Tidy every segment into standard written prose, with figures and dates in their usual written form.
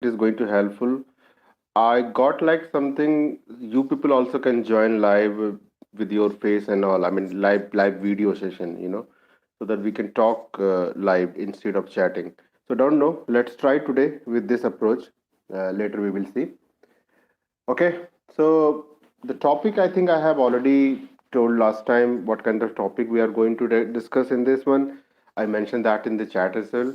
it is going to helpful. I got like something you people also can join live with your face and all. I mean, live video session, so that we can talk live instead of chatting. So don't know. Let's try today with this approach. Later we will see. Okay. So the topic I think I have already told last time what kind of topic we are going to discuss in this one. I mentioned that in the chat as well.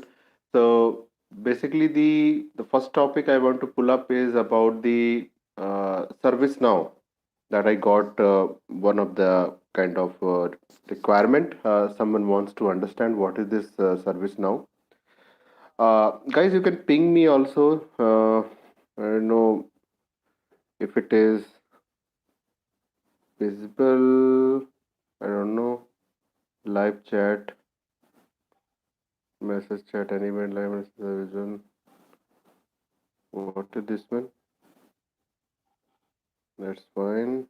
So basically, the first topic I want to pull up is about the service now that I got one of the kind of requirement. Someone wants to understand what is this service now. Guys, you can ping me also. I don't know if it is visible. I don't know. Live chat, message chat, any event, live message vision. What is this one? That's fine.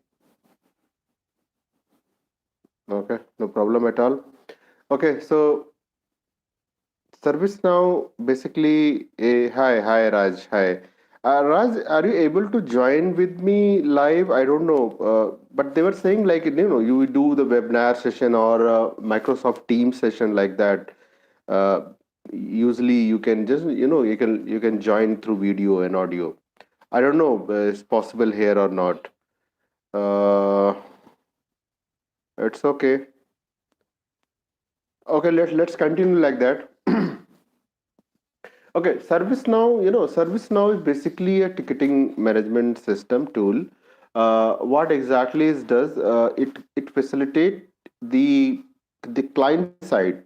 Okay, no problem at all. Okay, so ServiceNow basically, hi Raj, hi. Raj, are you able to join with me live? I don't know, but they were saying like you do the webinar session or Microsoft Teams session like that. Uh, Usually you can just you can join through video and audio. I don't know it's possible here or not. Uh, it's okay. Okay, let's continue like that. Okay, ServiceNow, ServiceNow is basically a ticketing management system tool. What exactly it does, it facilitate the client side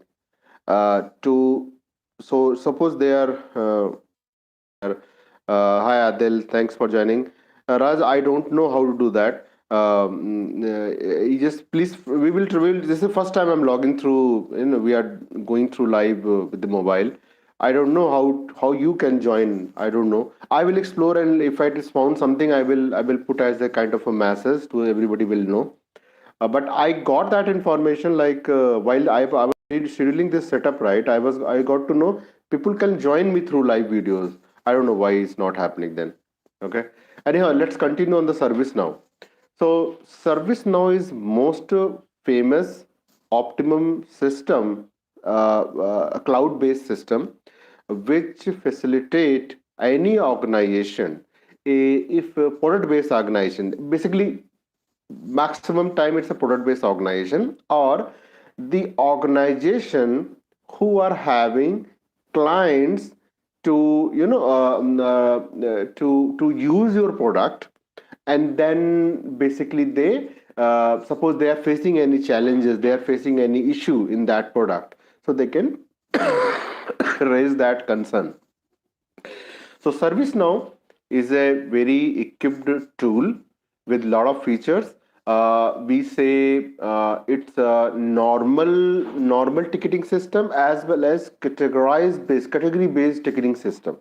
to so suppose they are hi Adil, thanks for joining. Raj, I don't know how to do that. You just please, this is the first time I'm logging through. We are going through live with the mobile. I don't know how you can join. I don't know. I will explore, and if I just found something, I will put as a kind of a message to everybody will know. But I got that information like while I was scheduling this setup, right? I got to know people can join me through live videos. I don't know why it's not happening then. Okay. Anyhow, let's continue on the service now. So service now is most famous optimum system, a cloud-based system, which facilitate any organization, if a product-based organization, basically maximum time it's a product based organization or the organization who are having clients to to use your product, and then basically they suppose they are facing any challenges, they are facing any issue in that product, so they can raise that concern. So ServiceNow is a very equipped tool with a lot of features. We say it's a normal ticketing system as well as category based ticketing system.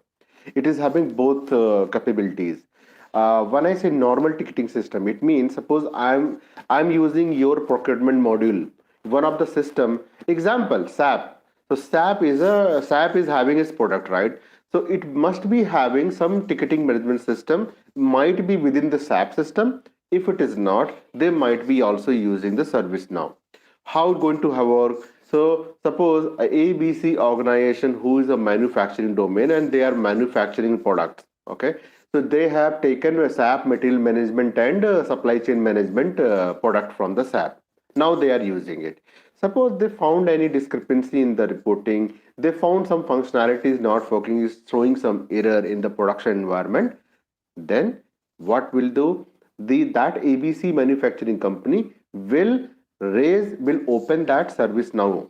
It is having both capabilities. When I say normal ticketing system, it means suppose I'm using your procurement module, one of the system example SAP. So SAP is having its product, right? So it must be having some ticketing management system, might be within the SAP system. If it is not, they might be also using the ServiceNow. How it going to have work? So suppose a ABC organization who is a manufacturing domain and they are manufacturing products. Okay, so they have taken a SAP material management and supply chain management product from the SAP. Now they are using it. Suppose they found any discrepancy in the reporting, they found some functionality is not working, is throwing some error in the production environment. Then what will do? The that ABC manufacturing company will open that service now.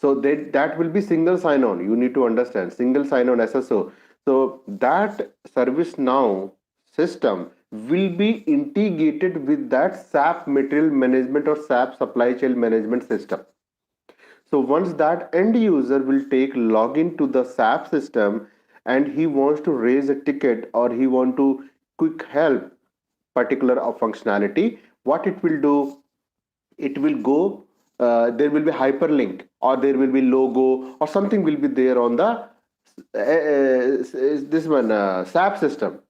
So that will be single sign-on. You need to understand single sign-on SSO. So that service now system will be integrated with that SAP material management or SAP supply chain management system. So once that end user will take login to the SAP system and he wants to raise a ticket or he want to quick help particular functionality, what it will do, it will go, there will be hyperlink or there will be logo or something will be there on the this one SAP system.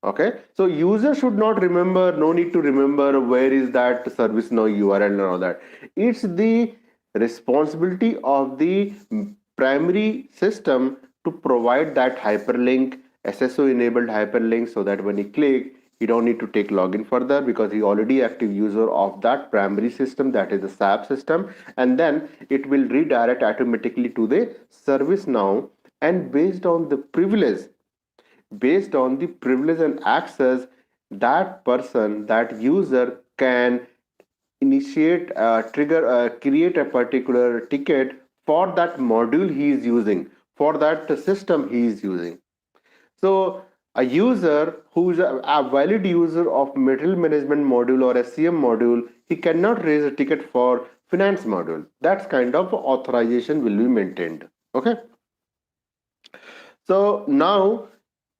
Okay, so user should not remember, no need to remember where is that service now URL and all that. It's the responsibility of the primary system to provide that hyperlink, SSO enabled hyperlink, so that when he click, he don't need to take login further because he already active user of that primary system, that is the SAP system. And then it will redirect automatically to the service now, and based on the privilege and access, that person, that user can initiate, trigger, create a particular ticket for that module he is using, for that system he is using. So a user who is a valid user of material management module or SCM module, he cannot raise a ticket for finance module. That kind of authorization will be maintained. Okay. So now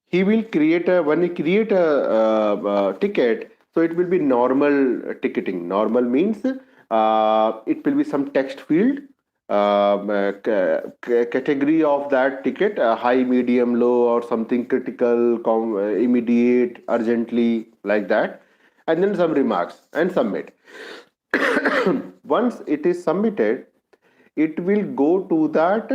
he will create a, when he create a ticket, so it will be normal ticketing. Normal means it will be some text field, category of that ticket, high, medium, low, or something critical, immediate, urgently, like that, and then some remarks and submit. Once it is submitted, it will go to that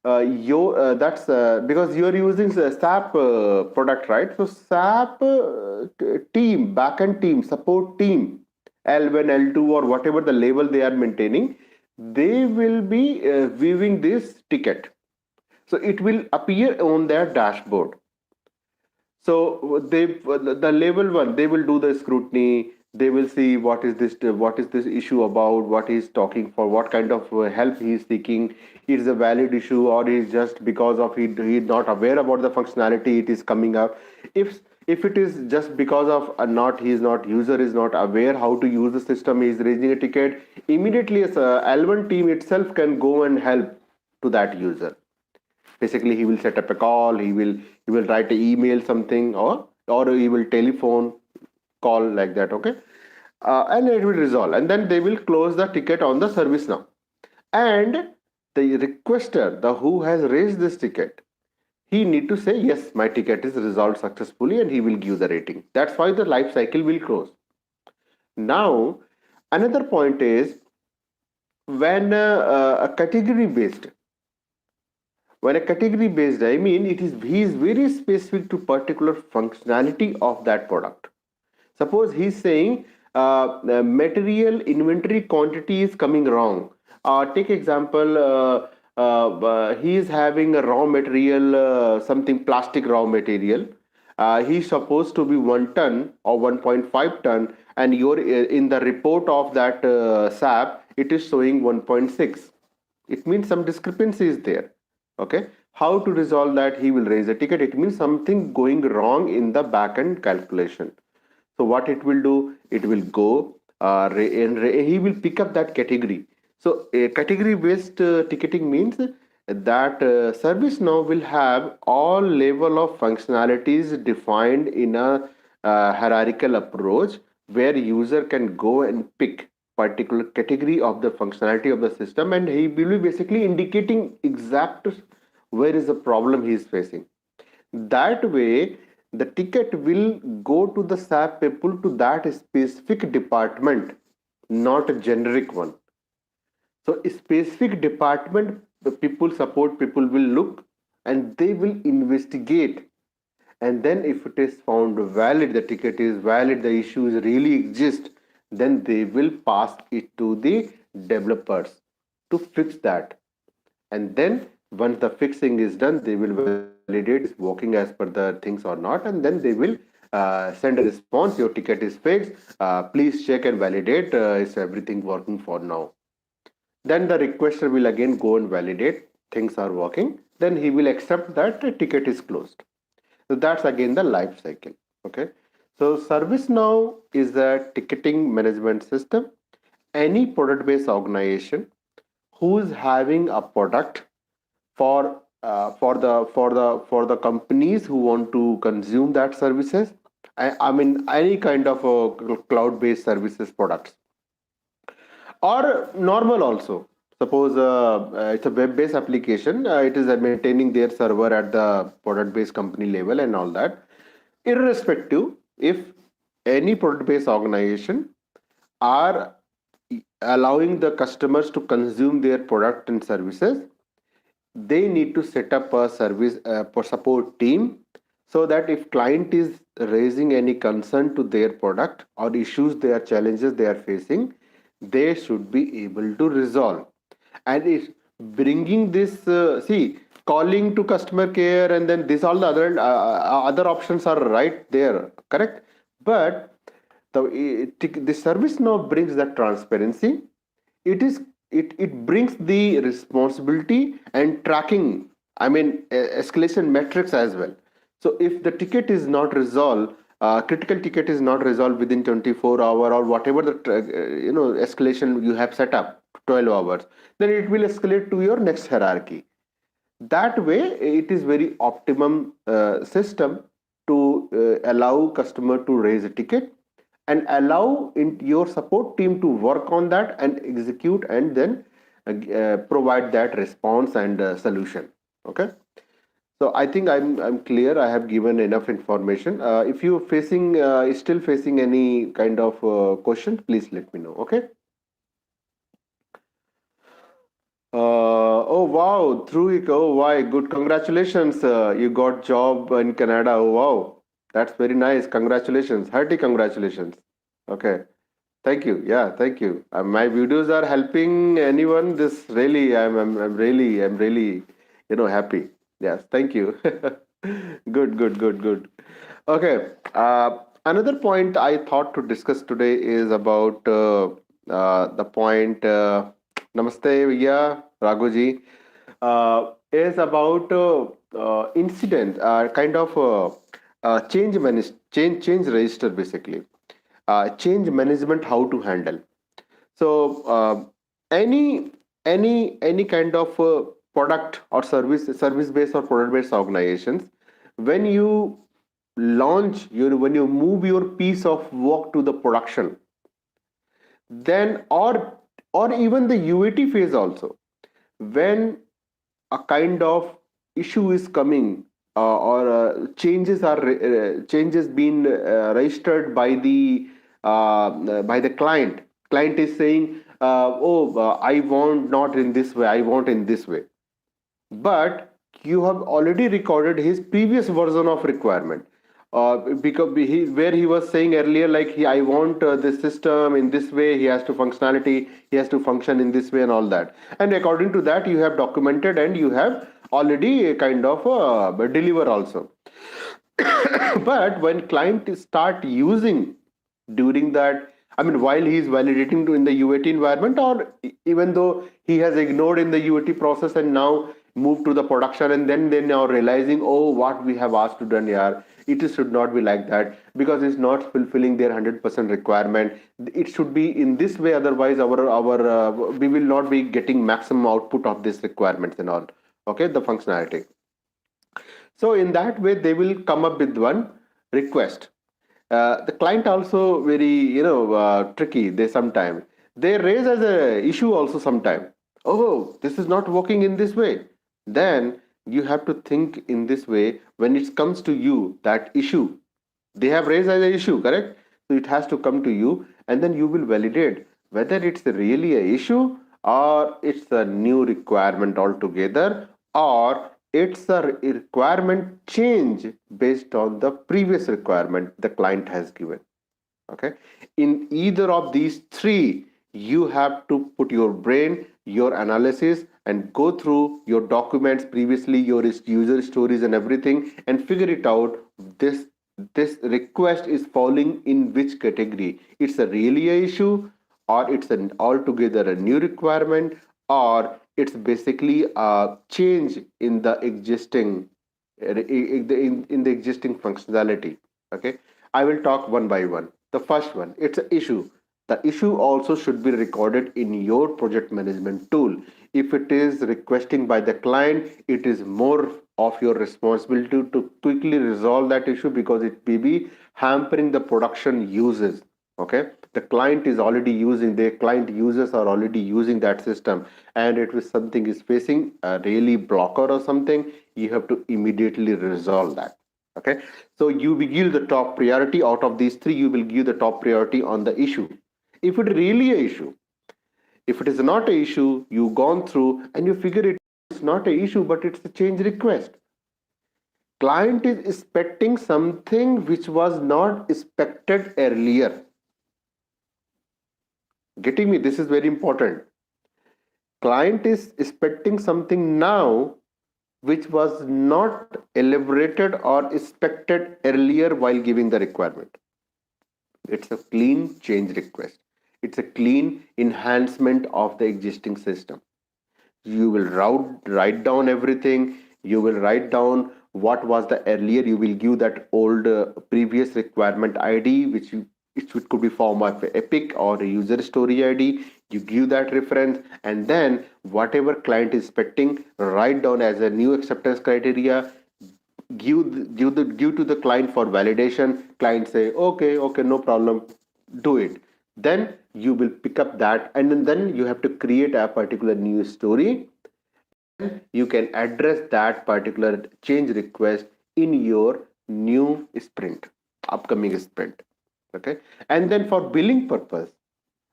your that's because you are using SAP product, right? So SAP team, backend team, support team, L1, L2, or whatever the label they are maintaining, they will be viewing this ticket. So it will appear on their dashboard. So the level one, they will do the scrutiny. They will see what is this issue about, what he's talking for, what kind of help he is seeking. It is a valid issue, or is just because of he is not aware about the functionality it is coming up. If it is just because of not, he is not, user is not aware how to use the system, he is raising a ticket, immediately as a L1 team itself can go and help to that user. Basically he will set up a call, he will write an email something, or he will telephone call, like that. Okay. And it will resolve, and then they will close the ticket on the service now. And the requester, the who has raised this ticket, he need to say yes, my ticket is resolved successfully, and he will give the rating. That's why the life cycle will close. Now another point is, when a category based, when a category based, I mean, it is he is very specific to particular functionality of that product. Suppose he's saying material inventory quantity is coming wrong. Take example, he is having a raw material, something plastic raw material. He's supposed to be 1 ton or 1.5 ton, and you're in the report of that SAP, it is showing 1.6. It means some discrepancy is there. Okay, how to resolve that? He will raise a ticket. It means something going wrong in the backend calculation. So what it will do, it will go and he will pick up that category. So a category based ticketing means that service now will have all level of functionalities defined in a hierarchical approach, where user can go and pick particular category of the functionality of the system, and he will be basically indicating exact where is the problem he is facing. That way the ticket will go to the SAP people, to that specific department, not a generic one. So a specific department, the people, support people will look, and they will investigate, and then if it is found valid, the ticket is valid, the issues really exist, then they will pass it to the developers to fix that. And then once the fixing is done, they will validate is working as per the things or not, and then they will send a response, your ticket is fixed, please check and validate, is everything working for now. Then the requester will again go and validate things are working, then he will accept that the ticket is closed. So that's again the life cycle. Okay, so ServiceNow is a ticketing management system. Any product based organization who is having a product for the companies who want to consume that services, I mean any kind of cloud based services products, or normal also. Suppose it's a web-based application. It is maintaining their server at the product-based company level and all that. Irrespective, if any product-based organization are allowing the customers to consume their product and services, they need to set up a service for support team, so that if client is raising any concern to their product or issues, their challenges they are facing, they should be able to resolve. And if bringing this see, calling to customer care and then this, all the other options are right there, correct, but the service now brings that transparency. It brings the responsibility and tracking, I mean, escalation metrics as well. So if the ticket is not resolved, critical ticket is not resolved within 24 hour or whatever the escalation you have set up, 12 hours, then it will escalate to your next hierarchy. That way it is very optimum system to allow customer to raise a ticket and allow in your support team to work on that and execute, and then provide that response and solution. Okay, so I think I'm clear. I have given enough information. If you facing still facing any kind of question, please let me know. Okay. Oh wow, through it. Oh why, good. Congratulations. You got job in Canada. Oh wow, that's very nice. Congratulations. Hearty congratulations. Okay. Thank you. Yeah, thank you. My videos are helping anyone. This really, I'm really, happy. Yes, thank you. Good, good, good, good. Okay. Another point I thought to discuss today is about the point. Namaste, Vijaya, Raghuji. Is about incident, kind of change register basically. Change management, how to handle. So any kind of product or service based or product based organizations, when you when you move your piece of work to the production, then or even the UAT phase also, when a kind of issue is coming, changes being registered by the client is saying, I want not in this way, I want in this way, but you have already recorded his previous version of requirement, because where he was saying earlier, like, I want this system in this way, he has to functionality, he has to function in this way and all that, and according to that you have documented and you have already kind of deliver also. But when client start using during that, I mean, while he is validating to in the UAT environment, or even though he has ignored in the UAT process and now moved to the production, and then they now realizing, oh, what we have asked to done here, should not be like that, because it's not fulfilling their 100% requirement. It should be in this way, otherwise our we will not be getting maximum output of this requirements and all. Okay, the functionality. So in that way, they will come up with one request. The client also very tricky. They raise as a issue also sometime. Oh, this is not working in this way. Then you have to think in this way when it comes to you, that issue they have raised as an issue, correct? So it has to come to you, and then you will validate whether it's really a issue, or it's a new requirement altogether, or it's a requirement change based on the previous requirement the client has given. Okay, in either of these three, you have to put your brain, your analysis, and go through your documents previously, your user stories and everything, and figure it out. This request is falling in which category? It's a really a issue, or it's an altogether a new requirement, or it's basically a change in the existing in the existing functionality. Okay, I will talk one by one. The first one, it's an issue. The issue also should be recorded in your project management tool. If it is requesting by the client, it is more of your responsibility to quickly resolve that issue, because it may be hampering the production uses. Okay, the client is already using, the client users are already using that system, and it was something is facing a really blocker or something, you have to immediately resolve that. Okay, so you will give the top priority out of these three, you will give the top priority on the issue. If it really a issue, if it is not a issue, you gone through and you figure it's not a issue, but it's a change request. Client is expecting something which was not expected earlier. Getting me? This is very important. Client is expecting something now which was not elaborated or expected earlier while giving the requirement. It's a clean change request. It's a clean enhancement of the existing system. You will write down everything. You will write down what was the earlier. You will give that old previous requirement ID, which could be form of epic or a user story ID. You give that reference, and then whatever client is expecting, write down as a new acceptance criteria. Give to the client for validation. Client say okay, no problem, do it. Then you will pick up that, and then you have to create a particular new story. You can address that particular change request in your new sprint, upcoming sprint. Okay, and then for billing purpose,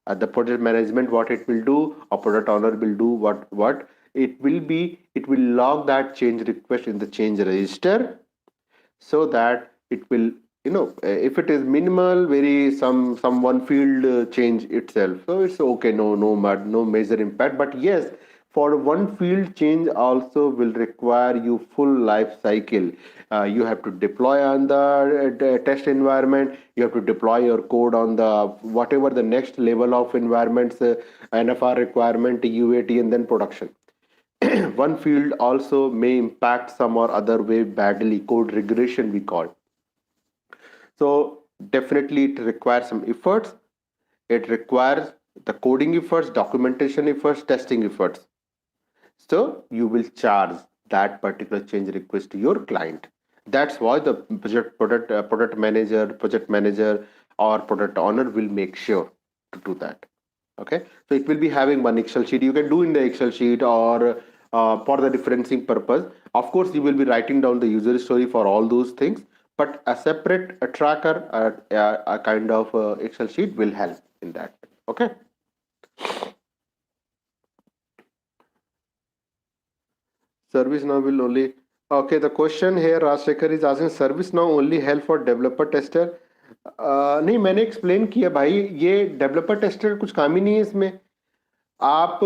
the project management, what it will do, or product owner will do, what it will be, it will log that change request in the change register, so that it will, if it is minimal, very some one field change itself, so it's okay, no major impact. But yes, for one field change also will require you full life cycle. You have to deploy on the test environment, you have to deploy your code on the whatever the next level of environments, NFR requirement, UAT, and then production. One field also may impact some or other way badly, code regression we call. So definitely it requires some efforts. It requires the coding efforts, documentation efforts, testing efforts. So you will charge that particular change request to your client. That's why the product manager, project manager, or product owner will make sure to do that. Okay, so it will be having one Excel sheet. You can do in the Excel sheet, or for the referencing purpose. Of course, you will be writing down the user story for all those things, but a separate a tracker, a kind of Excel sheet will help in that. Okay. Service now will only. Okay, the question here, Rajshekhar is asking, service now only help for developer tester. नहीं, मैंने explain किया भाई, ये developer tester कुछ काम ही नहीं है इसमें. आप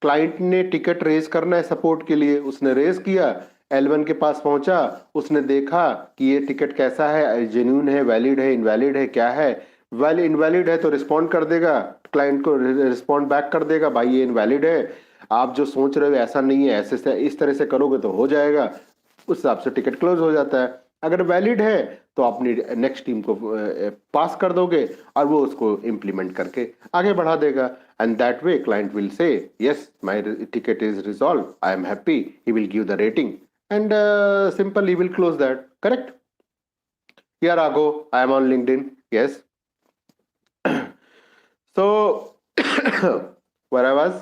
क्लाइंट ने टिकट रेज करना है सपोर्ट के लिए, उसने रेज किया, L1 के पास पहुंचा, उसने देखा कि ये टिकट कैसा है, जेन्यून है, वैलिड है, इनवैलिड है, क्या है. इनवैलिड है तो रिस्पॉन्ड कर देगा, क्लाइंट को रिस्पॉन्ड बैक कर देगा, भाई ये इनवैलिड है, आप जो सोच रहे हो ऐसा नहीं है, ऐसे से इस तरह से करोगे तो हो जाएगा, उस हिसाब से टिकट क्लोज हो जाता है. अगर वैलिड है तो अपनी नेक्स्ट टीम को पास कर दोगे और वो उसको इम्प्लीमेंट करके आगे बढ़ा देगा. And that way client will say yes my ticket is resolve, I am happy, he will give the rating, and simple he will close that. Correct? Here आगो, I am on LinkedIn. Yes. So where I was,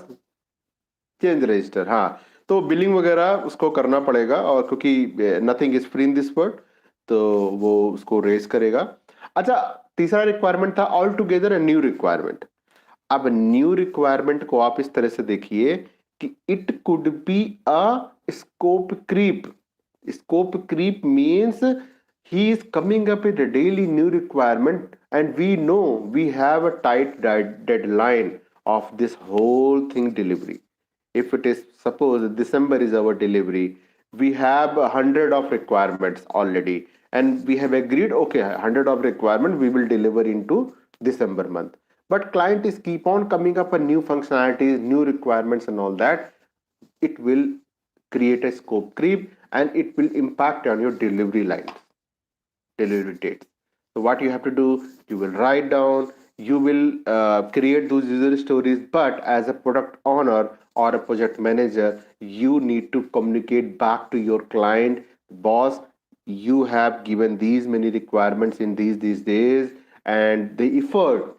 change register. हाँ, तो billing वगैरह उसको करना पड़ेगा, और क्योंकि nothing is free in this world, तो वो उसको रेज करेगा. अच्छा, तीसरा रिक्वायरमेंट था ऑल टुगेदर न्यू रिक्वायरमेंट. अब न्यू रिक्वायरमेंट को आप इस तरह से देखिए कि it could be a scope creep. Scope creep means he is coming up with a daily new requirement, and we know we have a tight deadline of this whole thing delivery. If it is, suppose December is our delivery, we have 100 of requirements already, and we have agreed, okay, 100 of requirement we will deliver into December month. But client is keep on coming up with new functionalities, new requirements, and all that. It will create a scope creep, and it will impact on your delivery lines, delivery dates. So what you have to do, you will write down, you will create those user stories, but as a product owner or a project manager, you need to communicate back to your client, boss, you have given these many requirements in these days, and the effort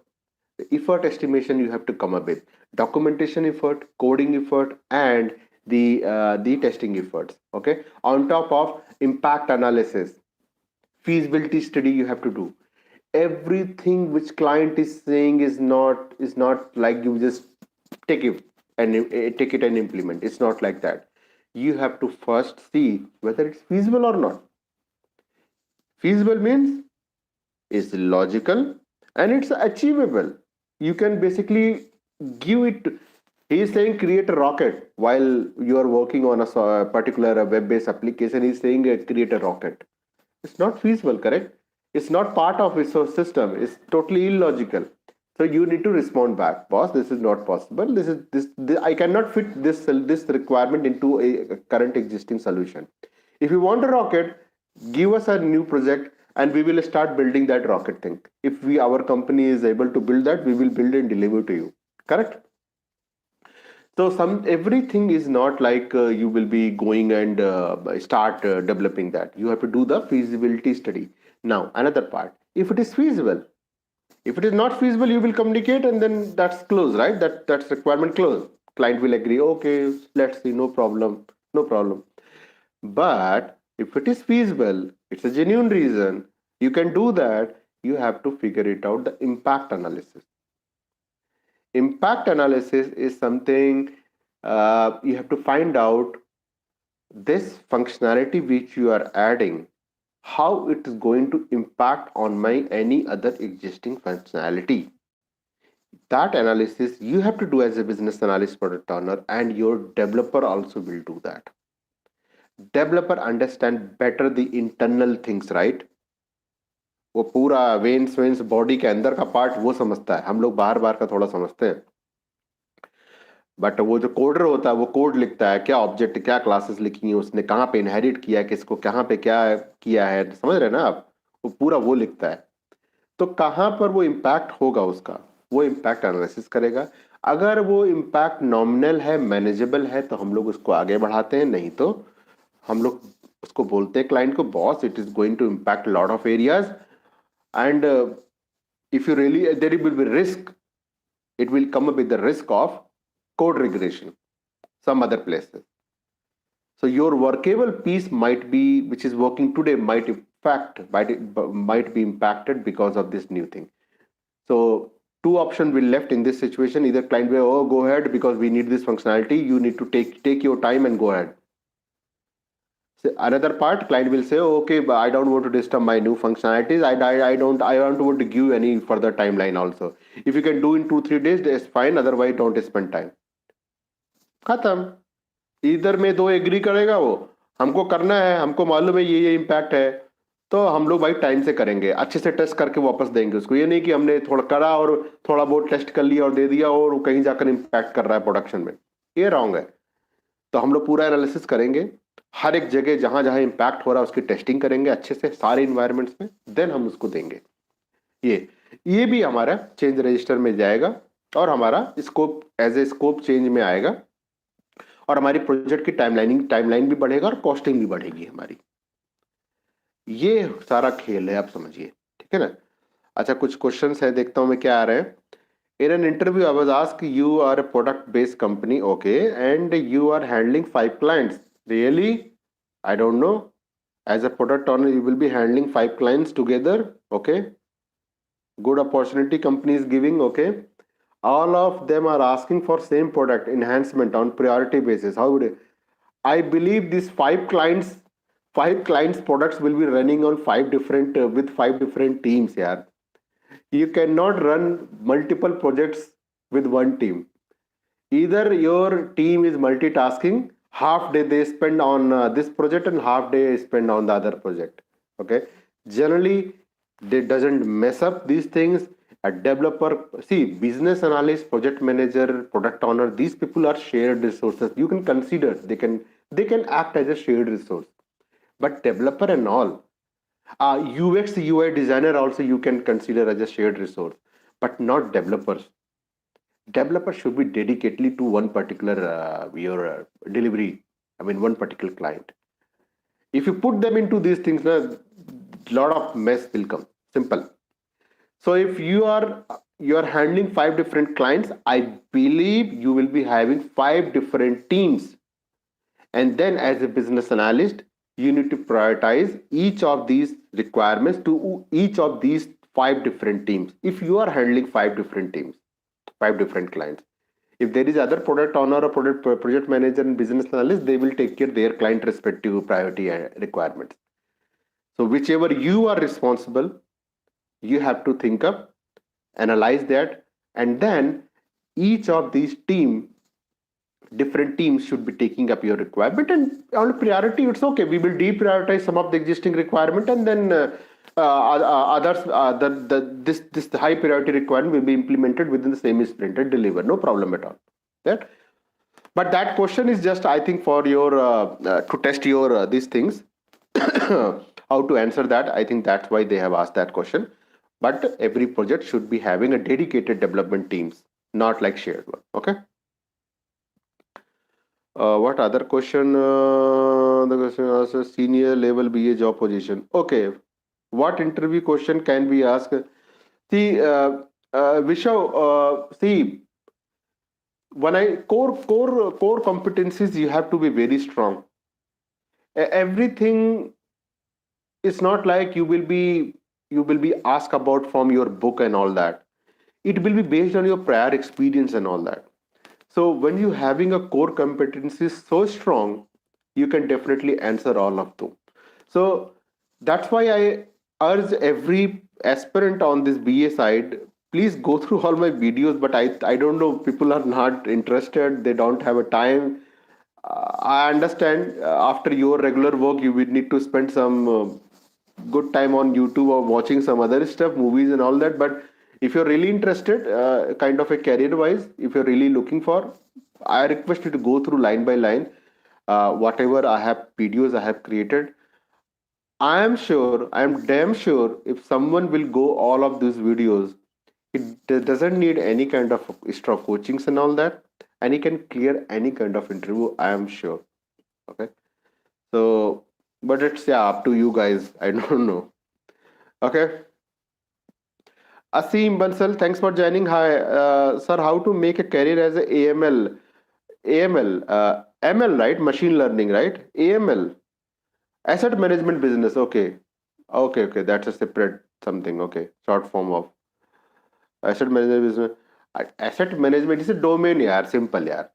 The effort estimation you have to come up with, documentation effort, coding effort, and the testing efforts. Okay, on top of impact analysis, feasibility study you have to do. Everything which client is saying is not like you just take it and implement. It's not like that. You have to first see whether it's feasible or not. Feasible means it's logical and it's achievable. You can basically give it. He is saying create a rocket while you are working on a particular web-based application. He's saying create a rocket. It's not feasible, correct? It's not part of resource system. It's totally illogical. So you need to respond back, boss. This is not possible. This I cannot fit this requirement into a current existing solution. If you want a rocket, give us a new project and we will start building that rocket thing. If our company is able to build that, we will build and deliver to you. Correct? So everything is not like you will be going and start developing that. You have to do the feasibility study. Now another part, if it is feasible. If it is not feasible, you will communicate and then that's closed, right? That's requirement closed. Client will agree, okay, let's see, no problem, no problem. But if it is feasible, it's a genuine reason, you can do that. You have to figure it out, the impact analysis. Impact analysis is something you have to find out this functionality which you are adding, how it is going to impact on my any other existing functionality. That analysis you have to do as a business analyst, product owner, and your developer also will do that. Developer understand better the internal things, right? वो पूरा veins veins body के अंदर का part वो समझता है, हम लोग बाहर बाहर का थोड़ा समझते हैं. बट वो जो कोडर होता है वो कोड लिखता है, क्या ऑब्जेक्ट क्या क्लासेस लिखी हैं उसने, कहाँ पे इनहेरिट किया है, किसको कहाँ पे क्या किया है, समझ रहे हैं ना आप? वो पूरा वो लिखता है. तो कहाँ पर वो इम्पैक्ट होगा उसका, वो इम्पैक्ट एनालिसिस करेगा. अगर वो इम्पैक्ट नॉमिनल है, मैनेजेबल है, तो हम लोग उसको आगे बढ़ाते हैं. नहीं तो हम लोग उसको बोलते हैं क्लाइंट को, boss it is going to impact lot of areas and if you really there will be risk, it will come up with the risk of code regression some other places. So your workable piece might be, which is working today, might be impacted because of this new thing. So two options will left in this situation. Either client will, oh, go ahead because we need this functionality, you need to take your time and go ahead. Another part, client will say, okay, but I don't want to disturb my new functionalities. I don't want to give any further timeline also. If you can do in 2-3 days, that's fine. Otherwise, don't spend time. खत्म. इधर में दो agree करेगा, वो हमको करना है, हमको मालूम है ये इम्पैक्ट है, तो हम लोग भाई टाइम से करेंगे, अच्छे से टेस्ट करके वापस देंगे उसको. ये नहीं कि हमने थोड़ा करा और थोड़ा बहुत टेस्ट कर लिया और दे दिया और कहीं जाकर इम्पैक्ट कर रहा है प्रोडक्शन में. ये रॉन्ग है. तो हम लोग पूरा एनालिसिस करेंगे, हर एक जगह जहां जहां इम्पैक्ट हो रहा है उसकी टेस्टिंग करेंगे अच्छे से सारे इन्वायरमेंट्स में, देन हम उसको देंगे. ये भी हमारा चेंज रजिस्टर में जाएगा और हमारा scope as a scope change में आएगा और हमारी प्रोजेक्ट की टाइमलाइन भी बढ़ेगा और कॉस्टिंग भी बढ़ेगी हमारी. ये सारा खेल है, आप समझिए. ठीक है ना? अच्छा, कुछ क्वेश्चंस है, देखता हूं मैं क्या आ रहे हैं. In an interview, I was asked, you are a product-based company, okay, and you are handling 5 clients. Really? I don't know. As a product owner, you will be handling 5 clients together, okay? Good opportunity company is giving, okay? All of them are asking for same product enhancement on priority basis. How would I believe these 5 clients products will be running on 5 different with 5 different teams, yeah. You cannot run multiple projects with one team. Either your team is multitasking, half day they spend on this project and half day spend on the other project. Okay, generally they doesn't mess up these things. A developer, see, business analyst, project manager, product owner, these people are shared resources. You can consider they can act as a shared resource. But developer and all, UX UI designer also you can consider as a shared resource, but not developers. Developers should be dedicatedly to one particular your delivery, I mean one particular client. If you put them into these things, a lot of mess will come. Simple. So if you are you are handling 5 different clients, I believe you will be having 5 different teams. And then as a business analyst, you need to prioritize each of these requirements to each of these 5 different teams. If you are handling 5 different teams, 5 different clients, if there is other product owner or project manager and business analyst, they will take care of their client respective priority requirements. So whichever you are responsible, you have to think up, analyze that, and then each of these different teams should be taking up your requirement. And on priority, it's okay, we will deprioritize some of the existing requirement, and then others, this high priority requirement will be implemented within the same sprint and deliver, no problem at all. Right? But that question is just, I think, for your to test your these things. How to answer that, I think that's why they have asked that question. But every project should be having a dedicated development teams, not like shared one. Okay. What other question? The question asks senior level BA job position. Okay. What interview question can we ask? See, Vishav, see, when I core competencies, you have to be very strong. Everything is not like you will be asked about from your book and all that. It will be based on your prior experience and all that. So when you having a core competency so strong, you can definitely answer all of them. So that's why I urge every aspirant on this BA side, please go through all my videos. But I don't know, people are not interested, they don't have a time. I understand after your regular work, you will need to spend some good time on YouTube or watching some other stuff, movies and all that. But if you're really interested, kind of a career wise, if you're really looking for, I request you to go through line by line whatever I have videos I have created. I am damn sure, if someone will go all of these videos, it doesn't need any kind of extra coachings and all that, and he can clear any kind of interview, I am sure. Okay. So, but it's up to you guys. I don't know. Okay. Asim Bansal, thanks for joining. Hi, sir. How to make a career as a ML, right? Machine learning, right? AML, asset management business. Okay, okay. That's a separate something. Okay, short form of asset management business. Asset management is a domain, yaar. Simple, yaar.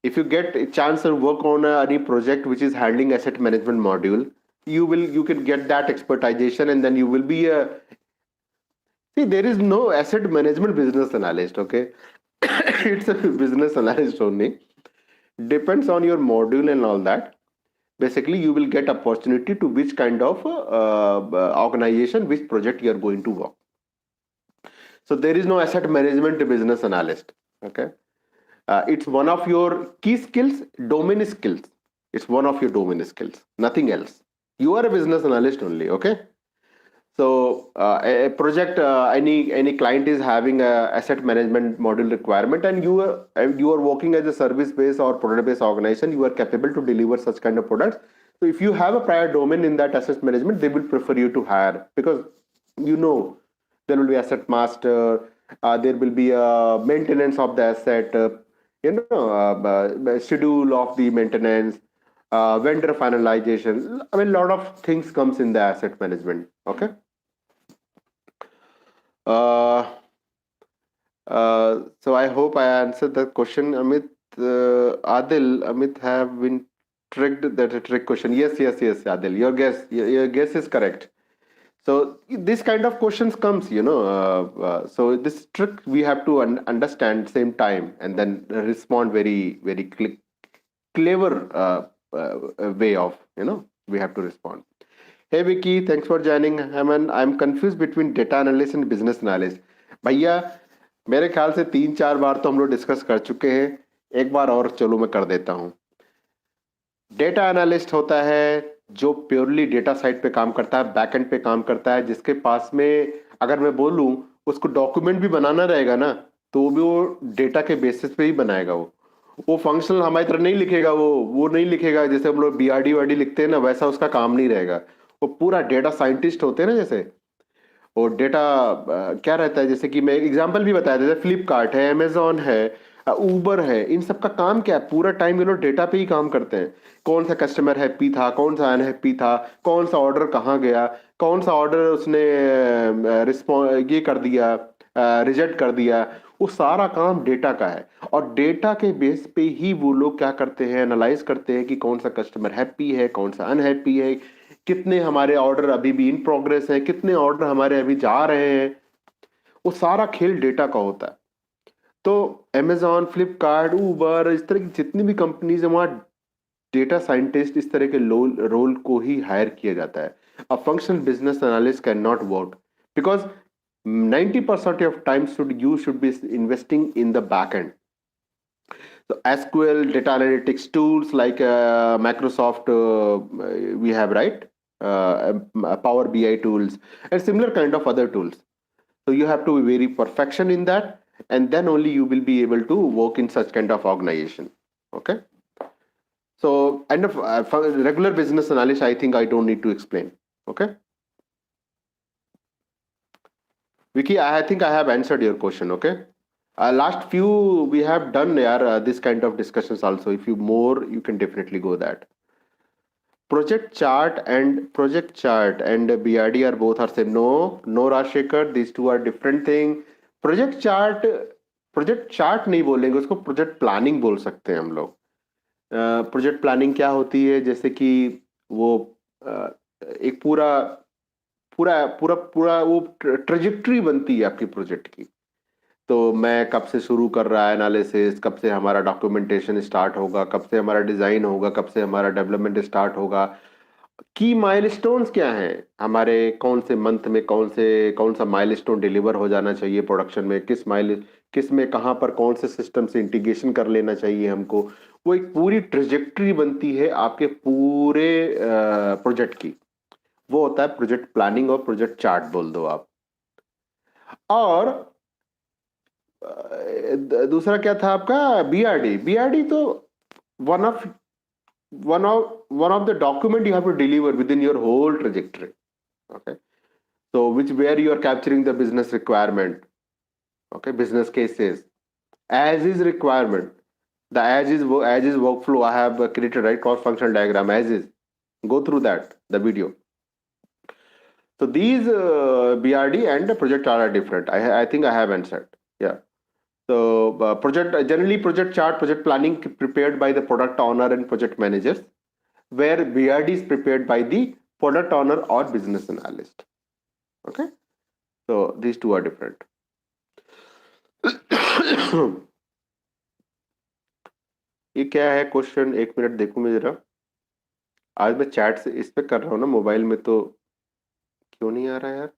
If you get a chance to work on any project which is handling asset management module, you can get that expertization, and then you will be a. See, there is no asset management business analyst, okay? It's a business analyst only. Depends on your module and all that. Basically, you will get opportunity to which kind of organization, which project you are going to work. So there is no asset management business analyst, okay? It's one of your key skills, domain skills. It's one of your domain skills, nothing else. You are a business analyst only, okay? So a project, any client is having a asset management module requirement, and you are working as a service based or product based organization. You are capable to deliver such kind of products. So if you have a prior domain in that asset management, they will prefer you to hire, because there will be asset master, there will be a maintenance of the asset, schedule of the maintenance, vendor finalization. I mean, a lot of things comes in the asset management. Okay. So I hope I answered that question, Amit. Amit have been tricked. That a trick question. Yes, Adil. Your guess is correct. So this kind of questions comes, so this trick we have to understand same time, and then respond very, very clever way of, we have to respond. Hey Vicky, thanks for joining. I'm confused between data analyst and business analyst. भैया मेरे ख्याल से 3-4 बार तो हम लोग discuss कर चुके हैं, एक बार और चलो मैं कर देता हूँ. डेटा एनालिस्ट होता है जो प्योरली डेटा साइड पे काम करता है, बैकएंड पे काम करता है, जिसके पास में अगर मैं बोलूँ उसको डॉक्यूमेंट भी बनाना रहेगा ना, तो भी वो डेटा के बेसिस पे ही बनाएगा. वो फंक्शनल हमारी तरह नहीं लिखेगा, वो नहीं लिखेगा जैसे हम लोग BRD वाडी लिखते हैं ना, वैसा उसका काम नहीं रहेगा. वो पूरा डेटा साइंटिस्ट होते हैं ना, जैसे और डेटा क्या रहता है, जैसे कि मैं एग्जांपल भी बताया, जैसे फ्लिपकार्ट है, अमेजोन है, उबर है, इन सब का काम क्या है, पूरा टाइम ये लोग डेटा पे ही काम करते हैं। कौन सा कस्टमर हैप्पी था, कौन सा अनहैप्पी था, कौन सा ऑर्डर कहाँ गया, कौन सा ऑर्डर उसने रिस्पॉन्स ये कर दिया, रिजेक्ट कर दिया, वो सारा काम डेटा का है। और डेटा के बेस पे ही वो लोग क्या करते हैं, एनालाइज करते हैं कि कौन सा कस्टमर हैप्पी है, कौन सा अनहैप्पी है, कितने हमारे ऑर्डर अभी भी इन प्रोग्रेस है, कितने ऑर्डर हमारे अभी जा रहे हैं। वो सारा खेल डेटा का होता है। तो अमेजॉन, फ्लिपकार्ट, उबर, इस तरह की जितनी भी कंपनीज है, वहाँ डेटा साइंटिस्ट इस तरह के रोल को ही हायर किया जाता है। A functional business analyst can not work because 90% of time should be investing in the backend. So SQL, data analytics tools like Microsoft, we have, right, Power BI tools and similar kind of other tools. So you have to be very perfection in that, and then only you will be able to work in such kind of organization. Okay. So kind of regular business analyst, I think I don't need to explain. Okay. Vicky, I think I have answered your question. Okay. Last few we have done this kind of discussions also. If you more, you can definitely go that. Project chart and BRD are both are same. No, no, Rashekar. These two are different thing. Project chart, project chart नहीं बोलेंगे उसको, project planning बोल सकते हैं हम लोग। Project planning क्या होती है, जैसे कि वो एक पूरा पूरा पूरा पूरा वो ट्रेजेक्ट्री बनती है आपकी प्रोजेक्ट की। तो मैं कब से शुरू कर रहा है एनालिसिस, कब से हमारा डॉक्यूमेंटेशन स्टार्ट होगा, कब से हमारा डिजाइन होगा, कब से हमारा डेवलपमेंट स्टार्ट होगा, की माइलस्टोन्स क्या हैं हमारे, कौन से मंथ में कौन सा माइलस्टोन डिलीवर हो जाना चाहिए प्रोडक्शन में, किस में कहाँ पर कौन से सिस्टम से इंटीग्रेशन कर लेना चाहिए हमको। वो एक पूरी ट्रेजेक्ट्री बनती है आपके पूरे प्रोजेक्ट की। वो होता है प्रोजेक्ट प्लानिंग, और प्रोजेक्ट चार्ट बोल दो आप। और दूसरा क्या था आपका, बीआरडी। बीआरडी तो one of one of the document you have to deliver within your whole trajectory. Okay, so where you are capturing the business requirement, okay, business cases, as is requirement, the as is workflow I have created, right, cross functional diagram as is. Go through that, the video. So these BRD and the project are different. I think I have answered. Yeah. So project chart, project planning prepared by the product owner and project managers, where BRD is prepared by the product owner or business analyst. Okay, so these two are different. ये क्या है question, एक minute देखूं मैं जरा। आज मैं chat से इस पे कर रहा हूँ ना, मोबाइल में तो क्यों नहीं आ रहा यार।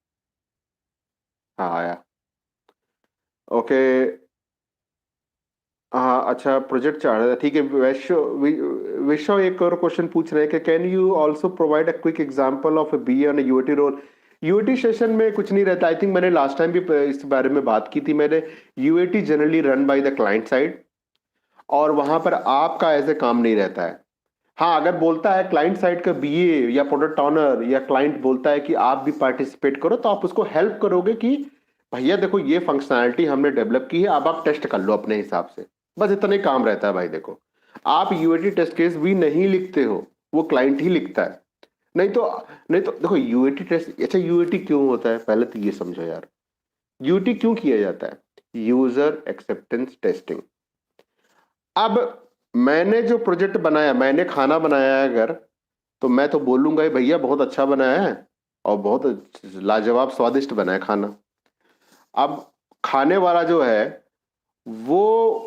हाँ आया। ओके, हाँ अच्छा, प्रोजेक्ट चार्ट ठीक है। विश्व एक और क्वेश्चन पूछ रहे हैं कि can you also provide a quick example of a B on UAT role. UAT session में कुछ नहीं रहता। आई थिंक मैंने लास्ट टाइम भी इस बारे में बात की थी। मैंने UAT generally run by the client side, और वहां पर आपका ऐसे काम नहीं रहता है। हाँ, अगर बोलता है क्लाइंट साइड का बीए या प्रोडक्ट ऑनर या क्लाइंट बोलता है कि आप भी पार्टिसिपेट करो, तो आप उसको हेल्प करोगे कि भैया देखो ये फंक्शनैलिटी हमने डेवलप की है, अब आप टेस्ट कर लो अपने हिसाब से। बस इतना ही काम रहता है भाई। देखो, आप यूएटी टेस्ट केस भी नहीं लिखते हो, वो क्लाइंट ही लिखता है। नहीं तो देखो यूएटी टेस्ट, अच्छा यूएटी क्यों होता है पहले तो ये समझो यार। यूएटी क्यों किया जाता है? User acceptance testing. अब मैंने जो प्रोजेक्ट बनाया, मैंने खाना बनाया है अगर, तो मैं तो बोलूंगा ही भैया बहुत अच्छा बनाया है और बहुत लाजवाब स्वादिष्ट बना है खाना। अब खाने वाला जो है वो,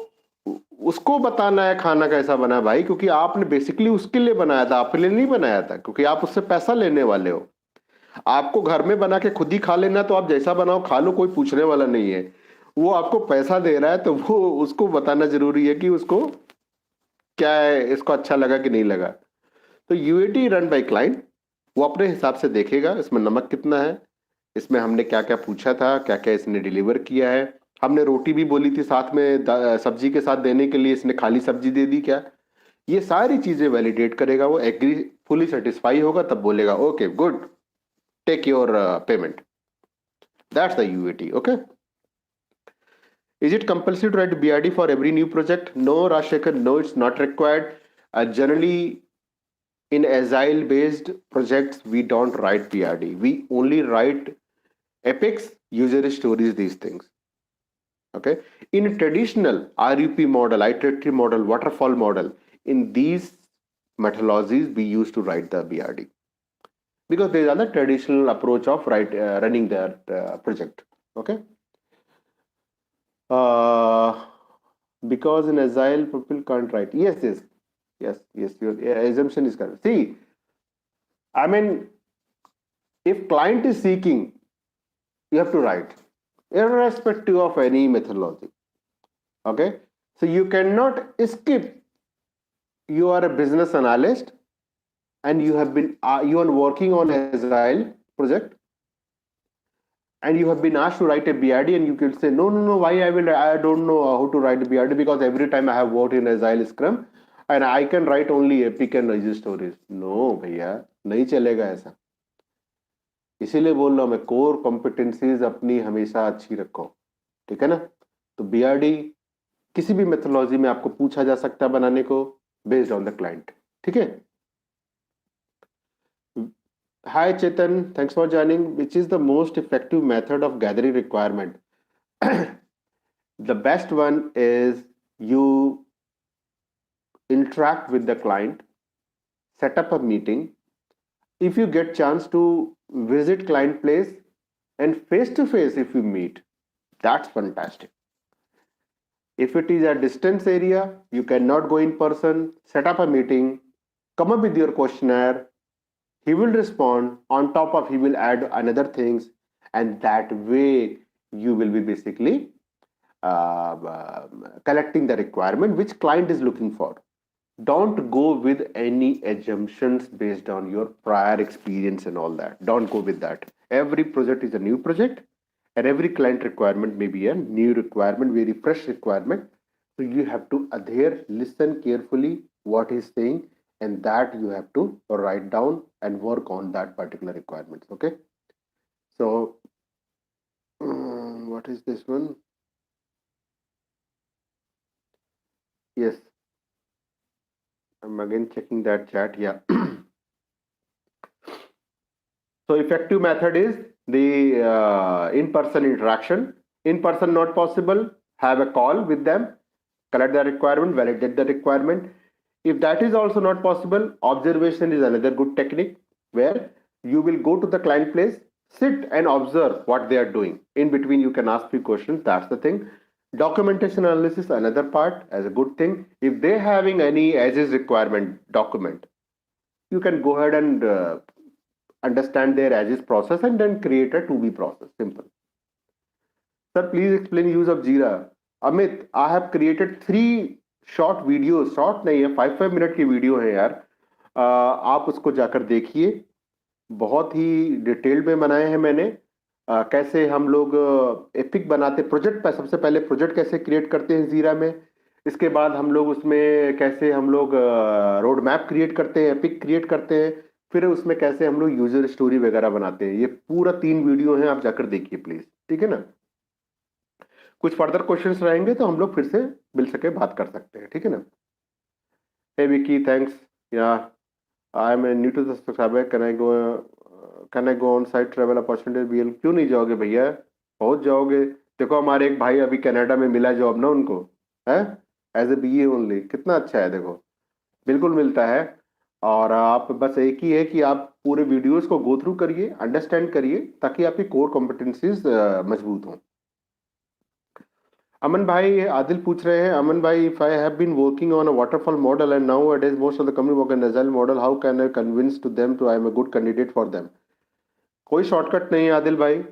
उसको बताना है खाना कैसा बना है भाई, क्योंकि आपने बेसिकली उसके लिए बनाया था, आपके लिए नहीं बनाया था, क्योंकि आप उससे पैसा लेने वाले हो। आपको घर में बना के खुद ही खा लेना, तो आप जैसा बनाओ खा लो, कोई पूछने वाला नहीं है। वो आपको पैसा दे रहा है, तो वो उसको बताना जरूरी है कि उसको क्या है, इसको अच्छा लगा कि नहीं लगा। तो यूएटी रन बाय क्लाइंट, वो अपने हिसाब से देखेगा इसमें नमक कितना है, इसमें हमने क्या क्या पूछा था, क्या क्या इसने डिलीवर किया है। हमने रोटी भी बोली थी साथ में सब्जी के साथ देने के लिए, इसने खाली सब्जी दे दी क्या। ये सारी चीजें वैलिडेट करेगा, वो एग्री, फुली सेटिस्फाई होगा, तब बोलेगा okay good, take your payment. That's the UAT. Okay. Is it compulsory to write BRD for every new project? No, Rashekar, no, it's not required. Generally, in agile based projects, we don't write BRD. We only write epics, user stories, these things. Okay. In traditional RUP model, iteratory model, waterfall model, in these methodologies, we used to write the BRD because these are the traditional approach of running their project. Okay. Uh, because in agile people can't write. Yes. Your assumption is correct. See, I mean, if client is seeking, you have to write, irrespective of any methodology. Okay, so you cannot skip. You are a business analyst, and you are working on agile project, and you have been asked to write a BRD, and you can say no. Why I don't know how to write a BRD because every time I have worked in agile Scrum, and I can write only epic and user stories. No, भैया नहीं चलेगा ऐसा. इसीलिए बोल रहा हूँ मैं, core competencies अपनी हमेशा अच्छी रखो. ठीक है ना. तो बीआरडी किसी भी मेथोडोलॉजी में आपको पूछा जा सकता है बनाने को, बेस्ड ऑन द क्लाइंट. ठीक है. Hi Chetan, thanks for joining. Which is the most effective method of gathering requirement? The best one is you interact with the client, set up a meeting. If you get chance to visit client place and face to face, if you meet, that's fantastic. If it is a distance area, you cannot go in person, set up a meeting, come up with your questionnaire, he will respond. On top of, he will add another things, and that way you will be basically collecting the requirement which client is looking for. Don't go with any assumptions based on your prior experience and all that. Don't go with that. Every project is a new project, and every client requirement may be a new requirement, very fresh requirement. So you have to adhere, listen carefully what he's saying, and that you have to write down and work on that particular requirements. Okay. So what is this one? Yes, I'm again checking that chat. Yeah. So effective method is the in-person interaction. In-person not possible, have a call with them, collect the requirement, validate the requirement. If that is also not possible, observation is another good technique where you will go to the client place, sit and observe what they are doing. In between, you can ask few questions. That's the thing. Documentation analysis, another part, as a good thing. If they having any as-is requirement document, you can go ahead and understand their as-is process and then create a to-be process. Simple. Sir, please explain use of Jira. Amit, I have created 3 short videos. Short नहीं है, 5 minute की video है यार. आप उसको जाकर देखिए. बहुत ही डिटेल्ड में बनाए हैं मैंने. कैसे हम लोग एपिक बनाते प्रोजेक्ट पर, सबसे पहले प्रोजेक्ट कैसे क्रिएट करते हैं जीरा में. इसके बाद हम लोग उसमें कैसे हम लोग रोड मैप क्रिएट करते हैं, एपिक क्रिएट करते हैं, फिर उसमें कैसे हम लोग यूजर स्टोरी वगैरह बनाते हैं. ये पूरा 3 वीडियो हैं, आप जाकर देखिए प्लीज. ठीक है ना. कुछ फर्दर क्वेश्चंस रहेंगे तो हम लोग फिर से मिल सके बात कर सकते हैं. ठीक है ना. Hey Vicky, thanks. Yeah I am new to the subscriber. Can I go on site travel opportunity BL? क्यों नहीं जाओगे भैया, पहुंच जाओगे. देखो हमारे एक भाई अभी कनाडा में मिला जॉब ना उनको, है एज ए बीए ओनली. कितना अच्छा है देखो, बिल्कुल मिलता है. और आप बस एक ही है कि आप पूरे वीडियोस को गो थ्रू करिए, अंडरस्टैंड करिए, ताकि आपकी कोर कॉम्पिटेंसीज मजबूत हों. अमन भाई, आदिल पूछ रहे हैं. अमन भाई, if I have been working on a waterfall model and nowadays most of the company work in agile model, how can I convince to them to I am a good candidate for them? कोई shortcut नहीं है आदिल भाई.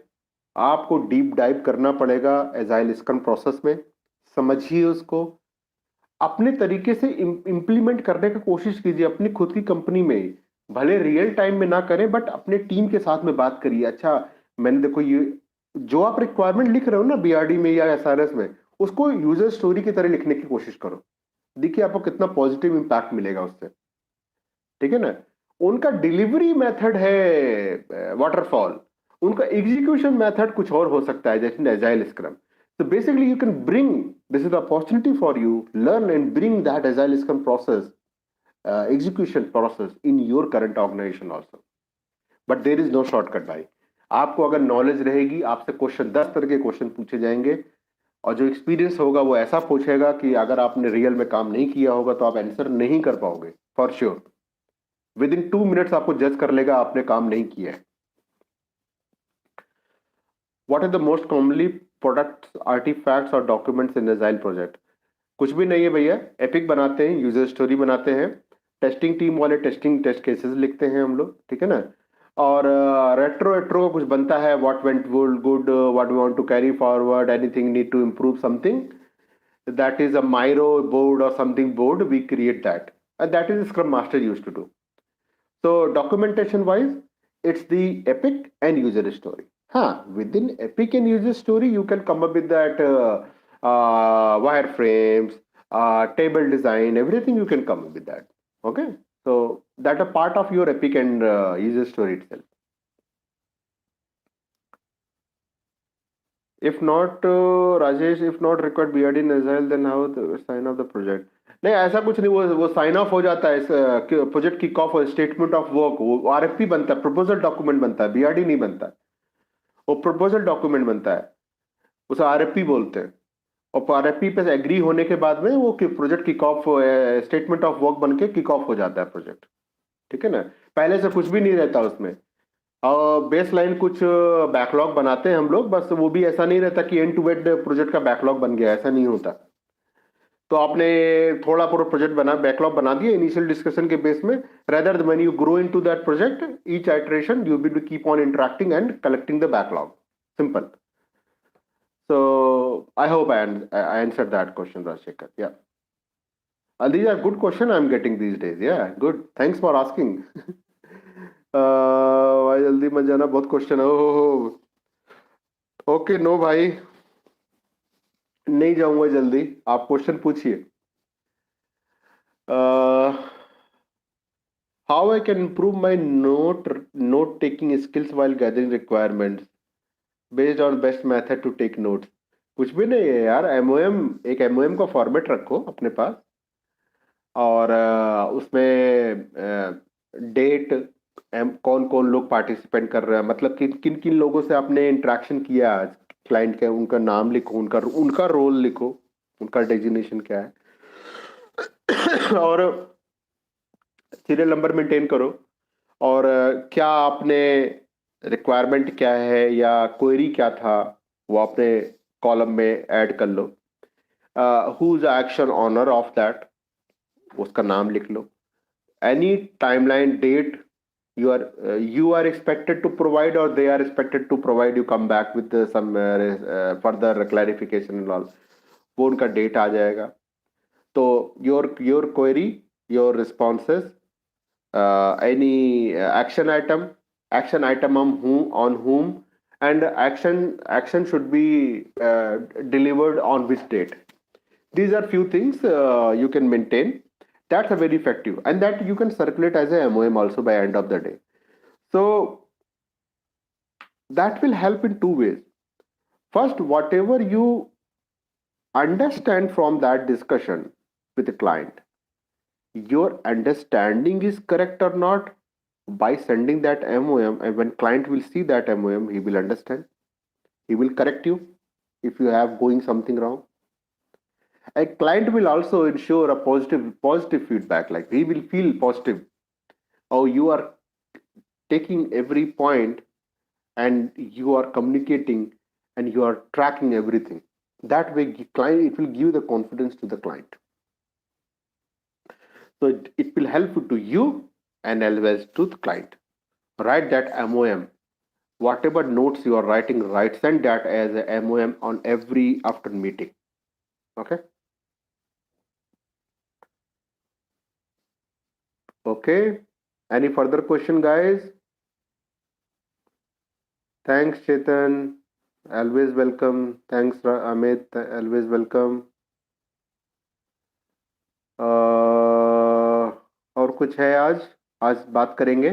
आपको deep dive करना पड़ेगा agile scrum process में. समझिए उसको, अपने तरीके से इम्प्लीमेंट करने की कोशिश कीजिए अपनी खुद की कंपनी में. भले रियल टाइम में ना करें, बट अपने टीम के साथ में बात करिए. अच्छा, मैंने देखो ये जो आप रिक्वायरमेंट लिख रहे हो ना बीआरडी में या एसआरएस में, उसको यूजर स्टोरी की तरह लिखने की कोशिश करो. देखिए आपको कितना पॉजिटिव इंपैक्ट मिलेगा उससे. ठीक है ना. उनका डिलीवरी मेथड है वाटरफॉल, उनका एग्जीक्यूशन मेथड कुछ और हो सकता है, जैसे agile scrum. So basically you can bring, this is the opportunity for you, learn and bring that agile scrum process, execution process in your current organization also. But there is no shortcut भाई. आपको अगर knowledge रहेगी, आपसे question 10 तरह के question पूछे जाएंगे, और जो एक्सपीरियंस होगा वो ऐसा पूछेगा कि अगर आपने रियल में काम नहीं किया होगा तो आप आंसर नहीं कर पाओगे for sure. With in 2 minutes आपको जज कर लेगा आपने काम नहीं किया है. What are the most commonly products, artifacts और documents in Agile project? कुछ भी नहीं है भैया. एपिक बनाते हैं, यूजर स्टोरी बनाते हैं, टेस्टिंग टीम वाले टेस्टिंग टेस्ट केसेस लिखते हैं हम लोग, ठीक है ना. और रेट्रो रेट्रो कुछ बनता है, what went good, what we want to carry forward, anything need to improve something, that is a Miro board or something board, we create that, and that is Scrum Master used to do. So documentation wise, it's the epic and user story. Within epic and user story you can come up with that wireframes, table design, everything you can come up with that. Okay, so that a part of your epic and user story itself. If not, Rajesh, if not required BRD in Agile, then how the sign off the project? नहीं, ऐसा कुछ नहीं. वो sign of हो जाता है, project kick off, statement of work, वो RFP बनता है, प्रपोजल डॉक्यूमेंट बनता है, बीआरडी नहीं बनता है. वो प्रपोजल डॉक्यूमेंट बनता है, उसे आरएफपी बोलते हैं. और आरएफपी पे एग्री होने के बाद में वो project kick off, statement of work बन के किक ऑफ हो जाता है प्रोजेक्ट, ठीक है ना. पहले से कुछ भी नहीं रहता उसमें. और बेस लाइन कुछ बैकलॉग बनाते हैं हम लोग, बस वो भी ऐसा नहीं रहता कि एंड टू एंड प्रोजेक्ट का बैकलॉग बन गया, ऐसा नहीं होता. तो आपने थोड़ा पूरा प्रोजेक्ट बना, बैकलॉग बना दिया इनिशियल डिस्कशन के बेस में. Rather when you grow into that project, each iteration you will keep on interacting and collecting the backlog. Simple. So I hope I answered that question, Rajshekhar. Yeah. These are good questions I'm getting these days. Yeah, good. Thanks for asking. भाई जल्दी मत जाना, बहुत question है. Okay, no भाई, नहीं जाऊंगा जल्दी. आप क्वेश्चन पूछिए. How I can improve my note taking skills while gathering requirements based on best method to take notes. कुछ भी नहीं है यार. एमओएम, एक एमओएम का फॉर्मेट रखो अपने पास, और उसमें डेट, कौन कौन लोग पार्टिसिपेंट कर रहे हैं, मतलब किन किन किन लोगों से आपने इंटरेक्शन किया आज, क्लाइंट के, उनका नाम लिखो, उनका रोल लिखो, उनका डेजिग्नेशन क्या है, और सीरियल नंबर मेंटेन करो. और क्या आपने रिक्वायरमेंट क्या है या क्वेरी क्या था, वो अपने कॉलम में ऐड कर लो. Who is action owner of that, उसका नाम लिख लो. Any timeline, date you are expected to provide or they are expected to provide, you come back with some further clarification and all, वो उनका date आ जाएगा. तो your query, your responses, any action item on whom, and action should be delivered on which date. These are few things you can maintain. That's a very effective, and that you can circulate as a MOM also by end of the day. So that will help in two ways. First, whatever you understand from that discussion with the client, your understanding is correct or not, by sending that MOM, and when client will see that MOM, he will understand, he will correct you if you have going something wrong. A client will also ensure a positive feedback, like he will feel positive. Oh, you are taking every point and you are communicating and you are tracking everything. That way, client, it will give the confidence to the client. So it will help to you and as well as to the client. Write that MOM. Whatever notes you are writing, send that as a MOM on every after meeting. Okay. Okay. Any further question, guys? Thanks, Chetan. Always welcome. Thanks, Amit. Always welcome. और कुछ है आज बात करेंगे?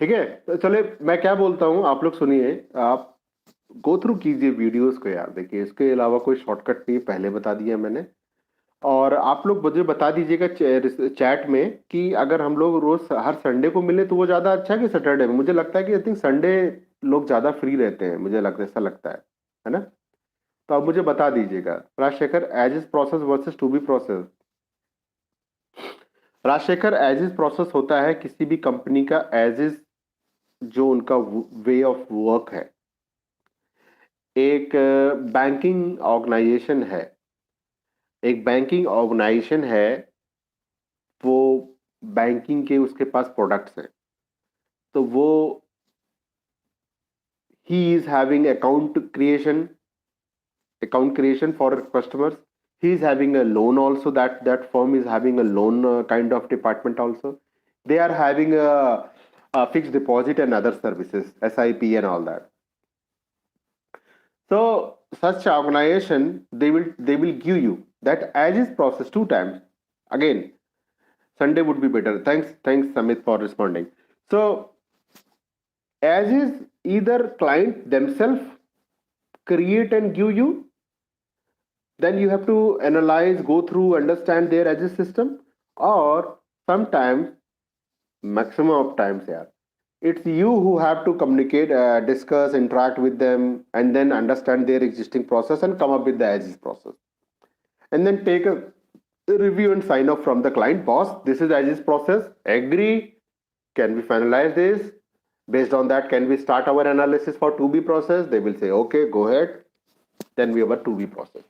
ठीक है, तो चले मैं क्या बोलता हूँ, आप लोग सुनिए, आप गो थ्रू कीजिए वीडियोस को यार, देखिए इसके अलावा कोई शॉर्टकट नहीं, पहले बता दिया मैंने। और आप लोग मुझे बता दीजिएगा चैट में कि अगर हम लोग रोज हर संडे को मिले तो वो ज्यादा अच्छा है कि सैटरडे में। मुझे लगता है कि आई थिंक संडे लोग ज्यादा फ्री रहते हैं, मुझे लगता ऐसा लगता है ना। तो आप मुझे बता दीजिएगा। Rajshekhar, as is process versus to be process. Rajshekhar, as is process होता है किसी भी कंपनी का एज इज, जो उनका वे ऑफ वर्क है। एक बैंकिंग ऑर्गेनाइजेशन है, एक बैंकिंग ऑर्गेनाइजेशन है, वो बैंकिंग के उसके पास प्रोडक्ट्स हैं, तो वो he is having account creation for customers. He is having a loan also, that firm is having a loan kind of department also. They are having a fixed deposit and other services, SIP and all that. So such organization, they will give you that as is process two times. Again, Sunday would be better. Thanks Samit for responding. So as is, either client themselves create and give you, then you have to analyze, go through, understand their as a system, or sometimes, maximum of times, yeah, it's you who have to communicate, discuss, interact with them, and then understand their existing process and come up with the as is process, and then take a review and sign off from the client. Boss, this is as is process, agree, can we finalize this? Based on that, can we start our analysis for 2B process? They will say, okay, go ahead. Then we have a 2B process.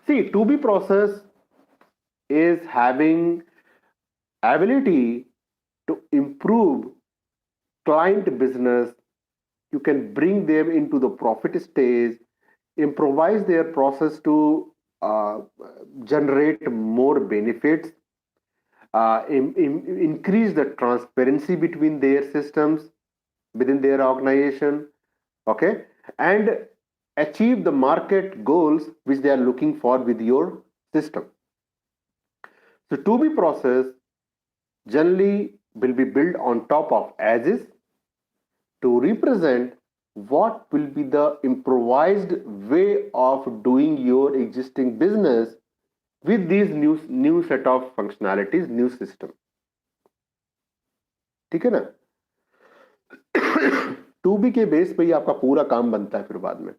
See, 2B process is having ability to improve client business. You can bring them into the profit stage, improvise their process to generate more benefits, increase the transparency between their systems within their organization, okay, and achieve the market goals which they are looking for with your system. So 2B process generally will be built on top of as is to represent what will be the improvised way of doing your existing business with these new set of functionalities, new system. ठीक है ना। 2B के base पे ही आपका पूरा काम बनता है। फिर बाद में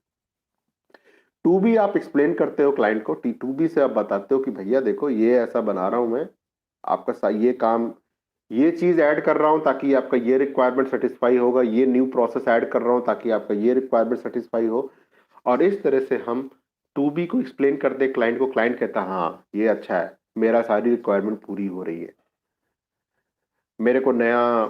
2B आप एक्सप्लेन करते हो क्लाइंट को, 2B से आप बताते हो कि भैया देखो ये ऐसा बना रहा हूं मैं, आपका ये काम, ये चीज ऐड कर रहा हूं ताकि आपका ये रिक्वायरमेंट सेटिस्फाई होगा, ये न्यू प्रोसेस ऐड कर रहा हूं ताकि आपका ये रिक्वायरमेंट सेटिस्फाई हो। और इस तरह से हम 2B को एक्सप्लेन करते क्लाइंट को, क्लाइंट कहता हाँ ये अच्छा है, मेरा सारी रिक्वायरमेंट पूरी हो रही है, मेरे को नया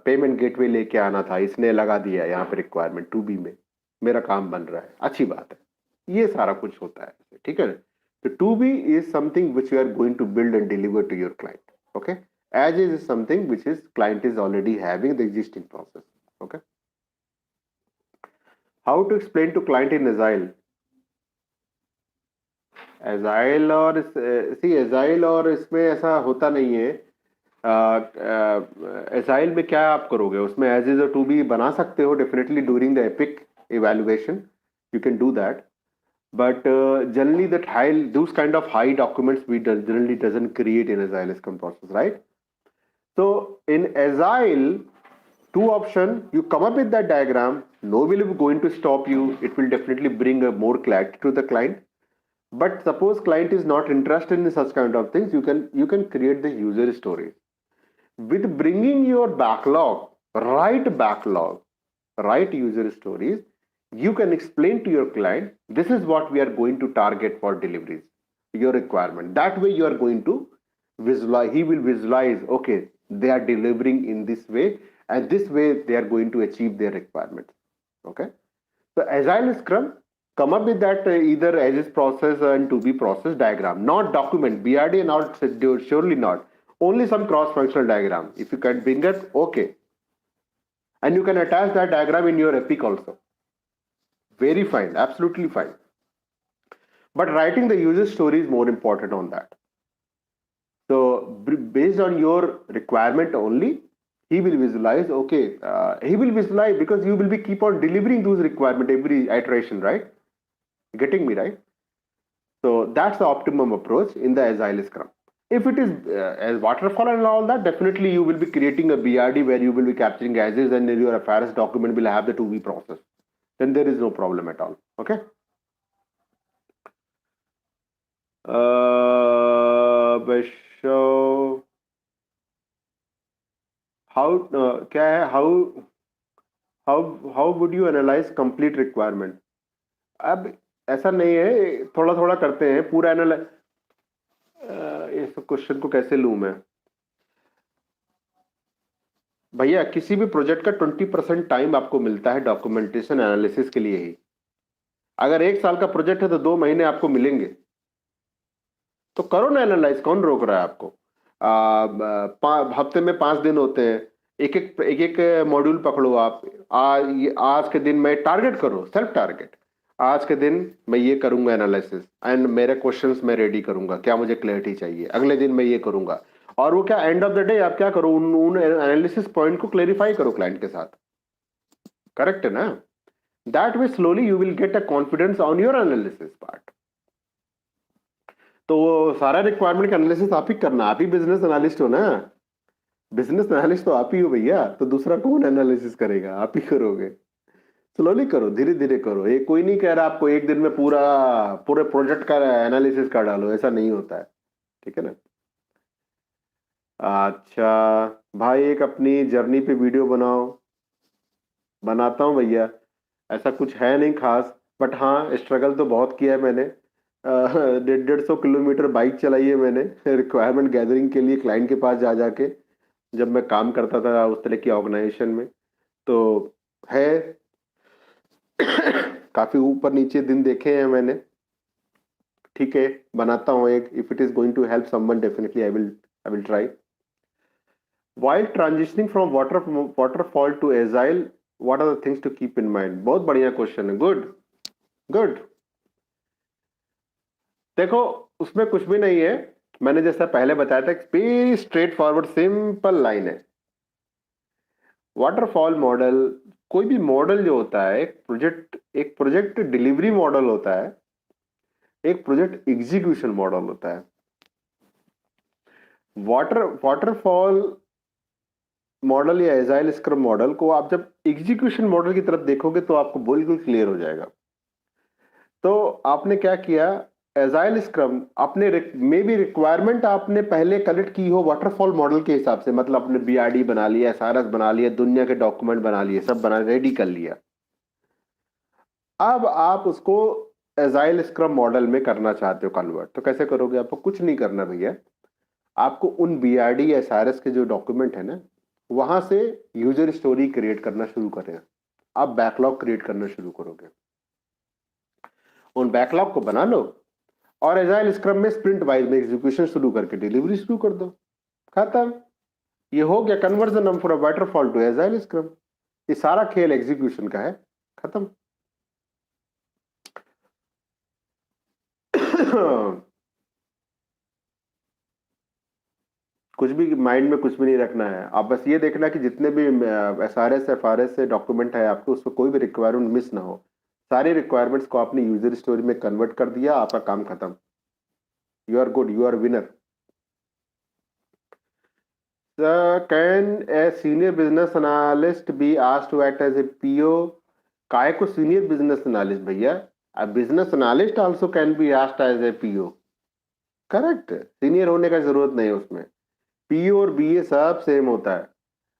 पेमेंट गेटवे लेके आना था, इसने लगा दिया यहाँ पे रिक्वायरमेंट 2B में, मेरा काम बन रहा है, अच्छी बात है। ये सारा कुछ होता है, ठीक है। तो 2B is something which you are going to build and deliver to your client, okay. As is something which is client is already having the existing process, okay. How to explain to client in Agile? Agile और Agile और इसमें ऐसा होता नहीं है। Agile में क्या आप करोगे, उसमें as is और 2B बना सकते हो definitely during the epic evaluation, you can do that, but generally that those kind of high documents we generally doesn't create in Agile Scrum process, right? So in Agile, two options, you come up with that diagram, nobody will going to stop you, it will definitely bring a more clarity to the client. But suppose client is not interested in such kind of things, you can create the user stories. With bringing your backlog, write user stories, you can explain to your client, this is what we are going to target for deliveries, your requirement. That way you are going to visualize, he will visualize, okay, they are delivering in this way, and this way they are going to achieve their requirements, okay. So Agile Scrum, come up with that either as is process and 2B process diagram, not document, BRD not, surely not, only some cross-functional diagram. If you can bring it, okay. And you can attach that diagram in your Epic also. Very fine, absolutely fine. But writing the user story is more important on that. So based on your requirement only, he will visualize, okay, he will visualize because you will be keep on delivering those requirement every iteration, right? Getting me, right? So that's the optimum approach in the agile scrum. If it is as waterfall and all that, definitely you will be creating a BRD where you will be capturing as is, and your FRS document will have the to be process. Then there is no problem at all. Okay. So how क्या है, how would you analyze complete requirement? अब ऐसा नहीं है, थोड़ा थोड़ा करते हैं पूरा एनालाइज। इस क्वेश्चन को कैसे लूं मैं भैया? किसी भी प्रोजेक्ट का 20% टाइम आपको मिलता है डॉक्यूमेंटेशन एनालिसिस के लिए ही। अगर 1 साल का प्रोजेक्ट है तो 2 महीने आपको मिलेंगे, तो करो ना एनालाइज, कौन रोक रहा है आपको? हफ्ते में 5 दिन होते हैं, एक एक मॉड्यूल पकड़ो आप। आज के दिन में टारगेट करो, सेल्फ टारगेट। आज के दिन मैं ये करूंगा एनालिसिस, एंड मेरे क्वेश्चंस मैं रेडी करूंगा, क्या मुझे क्लैरिटी चाहिए। अगले दिन मैं ये करूंगा, और वो क्या एंड ऑफ द डे आप क्या करो, उन एनालिसिस पॉइंट को क्लेरिफाई करो क्लाइंट के साथ। करेक्ट है ना? That way slowly you will get a confidence on your analysis part. तो वो सारा रिक्वायरमेंट का एनालिसिस आप ही करना, आप ही बिजनेस एनालिस्ट हो ना। बिजनेस एनालिस्ट तो आप ही हो भैया, तो दूसरा कौन एनालिसिस करेगा? आप ही करोगे। स्लोली करो, धीरे धीरे करो। ये कोई नहीं कह रहा आपको एक दिन में पूरे प्रोजेक्ट का एनालिसिस कर डालो, ऐसा नहीं होता है। ठीक है ना? अच्छा भाई, एक अपनी जर्नी पे वीडियो बनाओ। बनाता हूँ भैया, ऐसा कुछ है नहीं खास, बट हाँ स्ट्रगल तो बहुत किया है मैंने। 150 किलोमीटर बाइक चलाई है मैंने रिक्वायरमेंट गैदरिंग के लिए, क्लाइंट के पास जा जाके, जब मैं काम करता था उस तरह की ऑर्गेनाइजेशन में। तो है काफी ऊपर नीचे दिन देखे हैं मैंने। ठीक है, बनाता हूँ एक। If it is going to help someone, definitely I will try. While transitioning from waterfall to agile, what are the things to keep in mind? बहुत बढ़िया क्वेश्चन है, गुड गुड। देखो उसमें कुछ भी नहीं है, मैंने जैसा पहले बताया था, very straight forward simple line है। वाटरफॉल मॉडल, कोई भी मॉडल जो होता है, एक प्रोजेक्ट डिलीवरी मॉडल होता है, एक प्रोजेक्ट एग्जीक्यूशन मॉडल होता है। वाटरफॉल मॉडल या एजाइल स्क्रम मॉडल को आप जब एग्जीक्यूशन मॉडल की तरफ देखोगे तो आपको बिल्कुल क्लियर हो जाएगा। तो आपने क्या किया, एजाइल स्क्रम आपने मे बी रिक्वायरमेंट आपने पहले कलेक्ट की हो वाटरफॉल मॉडल के हिसाब से, मतलब आपने बीआरडी बना लिया, एसआरएस बना लिया, दुनिया के डॉक्यूमेंट बना लिए, सब बना रेडी कर लिया। अब आप उसको एजाइल स्क्रम मॉडल में करना चाहते हो कन्वर्ट, तो कैसे करोगे? आपको कुछ नहीं करना भैया, आपको उन बीआरडी या एसआरएस के जो डॉक्यूमेंट है ना, वहां से यूजर स्टोरी क्रिएट करना शुरू करें। आप बैकलॉग क्रिएट करना शुरू करोगे, उन बैकलॉग को बना लो, और एजाइल स्क्रम में स्प्रिंट वाइज में एग्जीक्यूशन शुरू करके डिलीवरी शुरू कर दो। खत्म, ये हो गया conversion from waterfall to agile scrum. ये सारा खेल एग्जीक्यूशन का है, खत्म। कुछ भी माइंड में कुछ भी नहीं रखना है, आप बस ये देखना कि जितने भी एसआरएस एफआरएस से डॉक्यूमेंट है आपके, उसमें कोई भी रिक्वायरमेंट मिस ना हो। सारे रिक्वायरमेंट्स को आपने यूजर स्टोरी में कन्वर्ट कर दिया, आपका काम खत्म। You are good, you are winner. Can a senior business analyst be asked to act as a PO? काय को सीनियर बिजनेस एनालिस्ट भैया? A business analyst also can be asked as a PO. Correct, senior होने का जरूरत नहीं है उसमें। PO और बीए सब सेम होता है।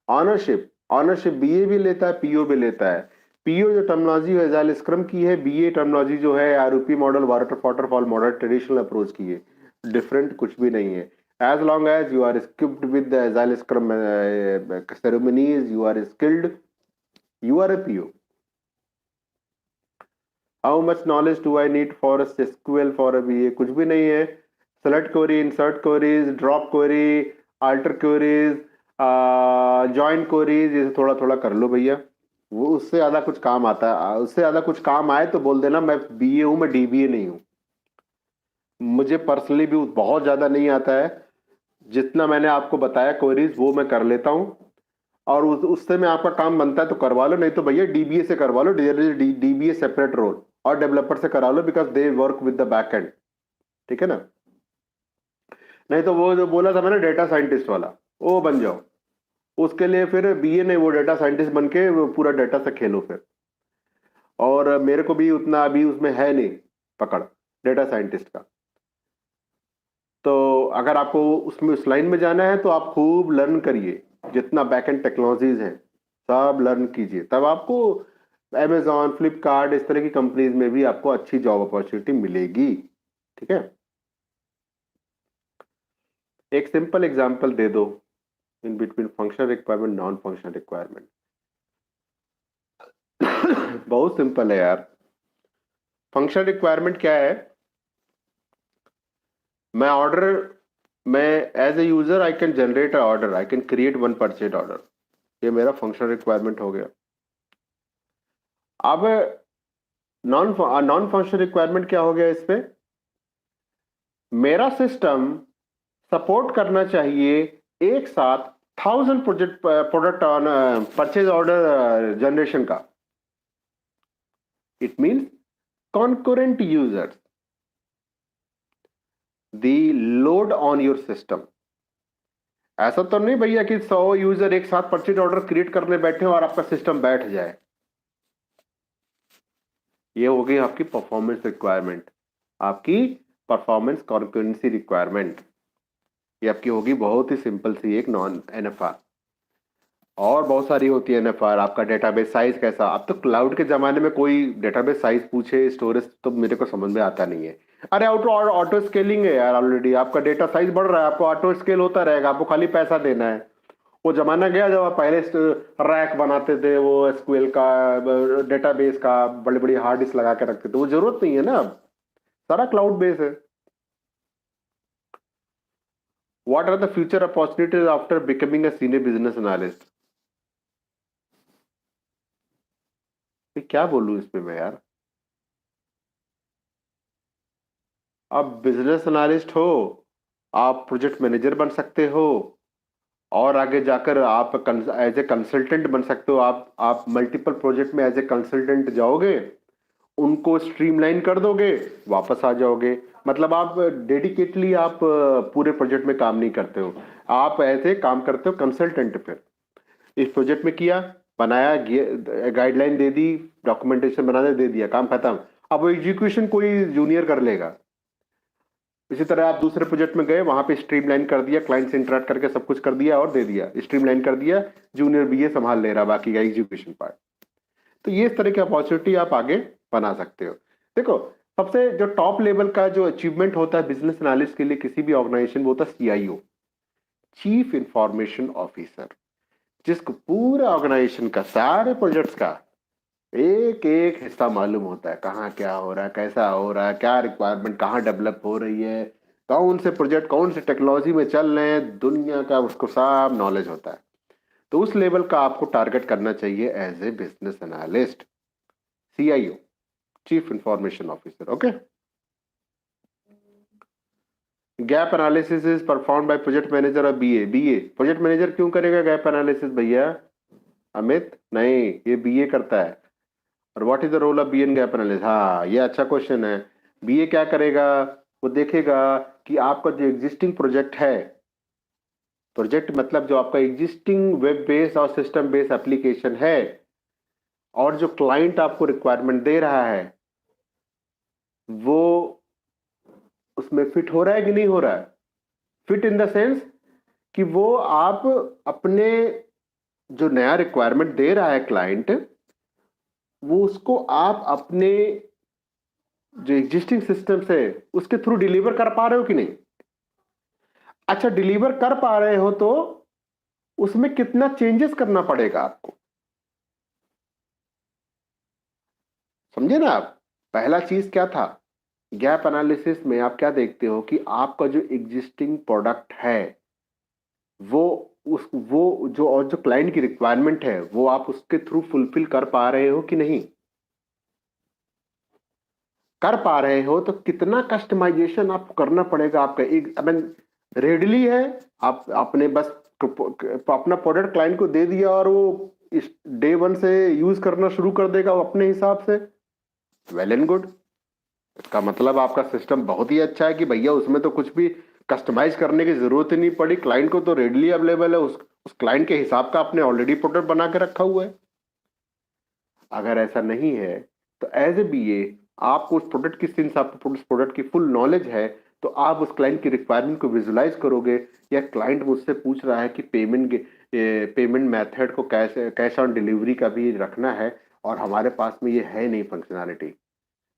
ऑनरशिप बीए भी लेता है, पीओ भी लेता है। पीओ जो टर्मिनोलॉजी है एजाइल स्क्रम की है, बीए टर्मिनोलॉजी जो है RUP model, waterfall model, traditional approach की है। डिफरेंट कुछ भी नहीं है। as long as you are equipped with the agile scrum ceremonies, you are skilled, you are a PO. How much knowledge do I need for a SQL for a BA? कुछ भी नहीं है। select query, insert queries, drop query, alter queries, join queries, ये थोड़ा थोड़ा कर लो भैया। वो उससे ज्यादा कुछ काम आता है, उससे ज्यादा कुछ काम आए तो बोल देना मैं BA हूं, मैं DBA नहीं हूं। मुझे पर्सनली भी बहुत ज्यादा नहीं आता है, जितना मैंने आपको बताया क्वेरीज वो मैं कर लेता हूं। और उससे में आपका काम बनता है तो करवा लो, नहीं तो भैया डीबीए से करवा लो, डीबीए सेपरेट रोल, और डेवलपर से करा लो because they work with the back end, ठीक है ना। नहीं तो वो जो बोला था मैंने डेटा साइंटिस्ट वाला, वो बन जाओ, उसके लिए फिर बीए नहीं, वो डेटा साइंटिस्ट बन के वो पूरा डेटा से खेलो फिर। और मेरे को भी उतना अभी उसमें है नहीं पकड़ डेटा साइंटिस्ट का, तो अगर आपको उसमें उस लाइन में जाना है तो आप खूब लर्न करिए, जितना बैकएंड टेक्नोलॉजीज हैं सब लर्न कीजिए, तब आपको अमेजॉन फ्लिपकार्ट इस तरह की कंपनीज में भी आपको अच्छी जॉब अपॉर्चुनिटी मिलेगी, ठीक है। एक सिंपल एग्जांपल दे दो in between functional requirement non functional requirement. बहुत सिंपल है यार। फंक्शनल रिक्वायरमेंट क्या है, मैं ऑर्डर, मैं as a user I can generate a order, I can create one purchase order, ये मेरा फंक्शनल रिक्वायरमेंट हो गया। अब नॉन फंक्शनल रिक्वायरमेंट क्या हो गया, इस पे मेरा सिस्टम सपोर्ट करना चाहिए एक साथ 1000 product on purchase order generation का। It means concurrent users, the load on your system. ऐसा तो नहीं भैया कि 100 यूजर एक साथ परचेज ऑर्डर क्रिएट करने बैठे और आपका सिस्टम बैठ जाए। ये हो गई आपकी परफॉर्मेंस रिक्वायरमेंट, आपकी परफॉर्मेंस कॉन्करेंसी रिक्वायरमेंट, ये आपकी होगी बहुत ही सिंपल सी एक नॉन एनएफआर। और बहुत सारी होती है एनएफआर, आपका डेटाबेस साइज कैसा। अब तो क्लाउड के जमाने में कोई डेटाबेस साइज पूछे स्टोरेज तो मेरे को समझ में आता नहीं है। अरे ऑटो स्केलिंग है यार, ऑलरेडी आपका डेटा साइज बढ़ रहा है, आपको ऑटो स्केल होता रहेगा, आपको खाली पैसा देना है। वो जमाना गया जब आप पहले रैक बनाते थे वो एसक्यूएल का, डेटाबेस का, बड़ी बड़ी हार्ड डिस्क लगा के रखते थे, वो जरूरत नहीं है ना, अब सारा क्लाउड बेस है। What are the future opportunities after becoming a senior business analyst? क्या बोलूं इस पे मैं यार। आप बिजनेस एनालिस्ट हो, आप प्रोजेक्ट मैनेजर बन सकते हो, और आगे जाकर आप एज ए कंसल्टेंट बन सकते हो। आप मल्टीपल प्रोजेक्ट में एज ए कंसल्टेंट जाओगे, उनको स्ट्रीमलाइन कर दोगे, वापस आ जाओगे। मतलब आप डेडिकेटली आप पूरे प्रोजेक्ट में काम नहीं करते हो, आप ऐसे काम करते हो कंसल्टेंट पे। इस प्रोजेक्ट में किया, बनाया, गाइडलाइन दे दी, डॉक्यूमेंटेशन बना दे दिया, काम खत्म। अब वो एग्जीक्यूशन कोई जूनियर कर लेगा। इसी तरह आप दूसरे प्रोजेक्ट में गए, वहां पे स्ट्रीमलाइन कर दिया, क्लाइंट से इंटरेक्ट करके सब कुछ कर दिया और दे दिया, स्ट्रीमलाइन कर दिया, जूनियर बीए संभाल ले रहा बाकी का एग्जीक्यूशन पार्ट। तो ये इस तरह की अपॉर्चुनिटी आप आगे बना सकते हो। देखो, सबसे जो टॉप लेवल का जो अचीवमेंट होता है बिजनेस एनालिस्ट के लिए किसी भी ऑर्गेनाइजेशन, वो होता है सीआईओ, चीफ इंफॉर्मेशन ऑफिसर, जिसको पूरा ऑर्गेनाइजेशन का सारे प्रोजेक्ट्स का एक एक हिस्सा मालूम होता है, कहाँ क्या हो रहा है, कैसा हो रहा है, क्या रिक्वायरमेंट कहाँ डेवलप हो रही है, कौन से प्रोजेक्ट कौन से टेक्नोलॉजी में चल रहे हैं, दुनिया का उसको सब नॉलेज होता है। तो उस लेवल का आपको टारगेट करना चाहिए as a business analyst, CIO, chief information officer. Okay. Gap analysis is perform by project manager और बीए। बीए प्रोजेक्ट मैनेजर क्यों करेगा गैप एनालिसिस भैया? अमित, नहीं, ये बीए करता है। और what is the role of BA in gap analysis? हाँ, ये अच्छा क्वेश्चन है। बीए क्या करेगा? वो देखेगा कि आपका जो एग्जिस्टिंग प्रोजेक्ट है, प्रोजेक्ट मतलब जो आपका एग्जिस्टिंग वेब बेस्ड और सिस्टम बेस्ड एप्लीकेशन है, और जो क्लाइंट आपको रिक्वायरमेंट दे रहा है, वो उसमें फिट हो रहा है कि नहीं हो रहा है। फिट इन द सेंस कि वो आप अपने जो नया रिक्वायरमेंट दे रहा है क्लाइंट, वो उसको आप अपने जो एग्जिस्टिंग सिस्टम है उसके थ्रू डिलीवर कर पा रहे हो कि नहीं। अच्छा, डिलीवर कर पा रहे हो तो उसमें कितना चेंजेस करना पड़ेगा आपको, समझे ना आप। पहला चीज क्या था, गैप एनालिसिस में आप क्या देखते हो कि आपका जो एग्जिस्टिंग प्रोडक्ट है, वो वो जो और जो क्लाइंट की रिक्वायरमेंट है वो आप उसके थ्रू फुलफिल कर पा रहे हो कि नहीं। कर पा रहे हो तो कितना कस्टमाइजेशन आपको करना पड़ेगा। आपका एक रेडली है, आप आपने बस अपना प्रोडक्ट क्लाइंट को दे दिया और वो इस डे 1 से यूज करना शुरू कर देगा वो अपने हिसाब से, वेल एंड गुड। इसका मतलब आपका सिस्टम बहुत ही अच्छा है कि भैया उसमें तो कुछ भी कस्टमाइज करने की जरूरत ही नहीं पड़ी, क्लाइंट को तो रेडली अवेलेबल है, उस क्लाइंट के हिसाब का आपने ऑलरेडी प्रोडक्ट बना के रखा हुआ है। अगर ऐसा नहीं है तो एज ए बीए आपको उस प्रोडक्ट की, सिंस आपको उस प्रोडक्ट की फुल नॉलेज है, तो आप उस क्लाइंट की रिक्वायरमेंट को विजुलाइज करोगे, या क्लाइंट मुझसे पूछ रहा है कि पेमेंट मेथड को कैश ऑन डिलीवरी का भी रखना है और हमारे पास में ये है नहीं फंक्शनैलिटी,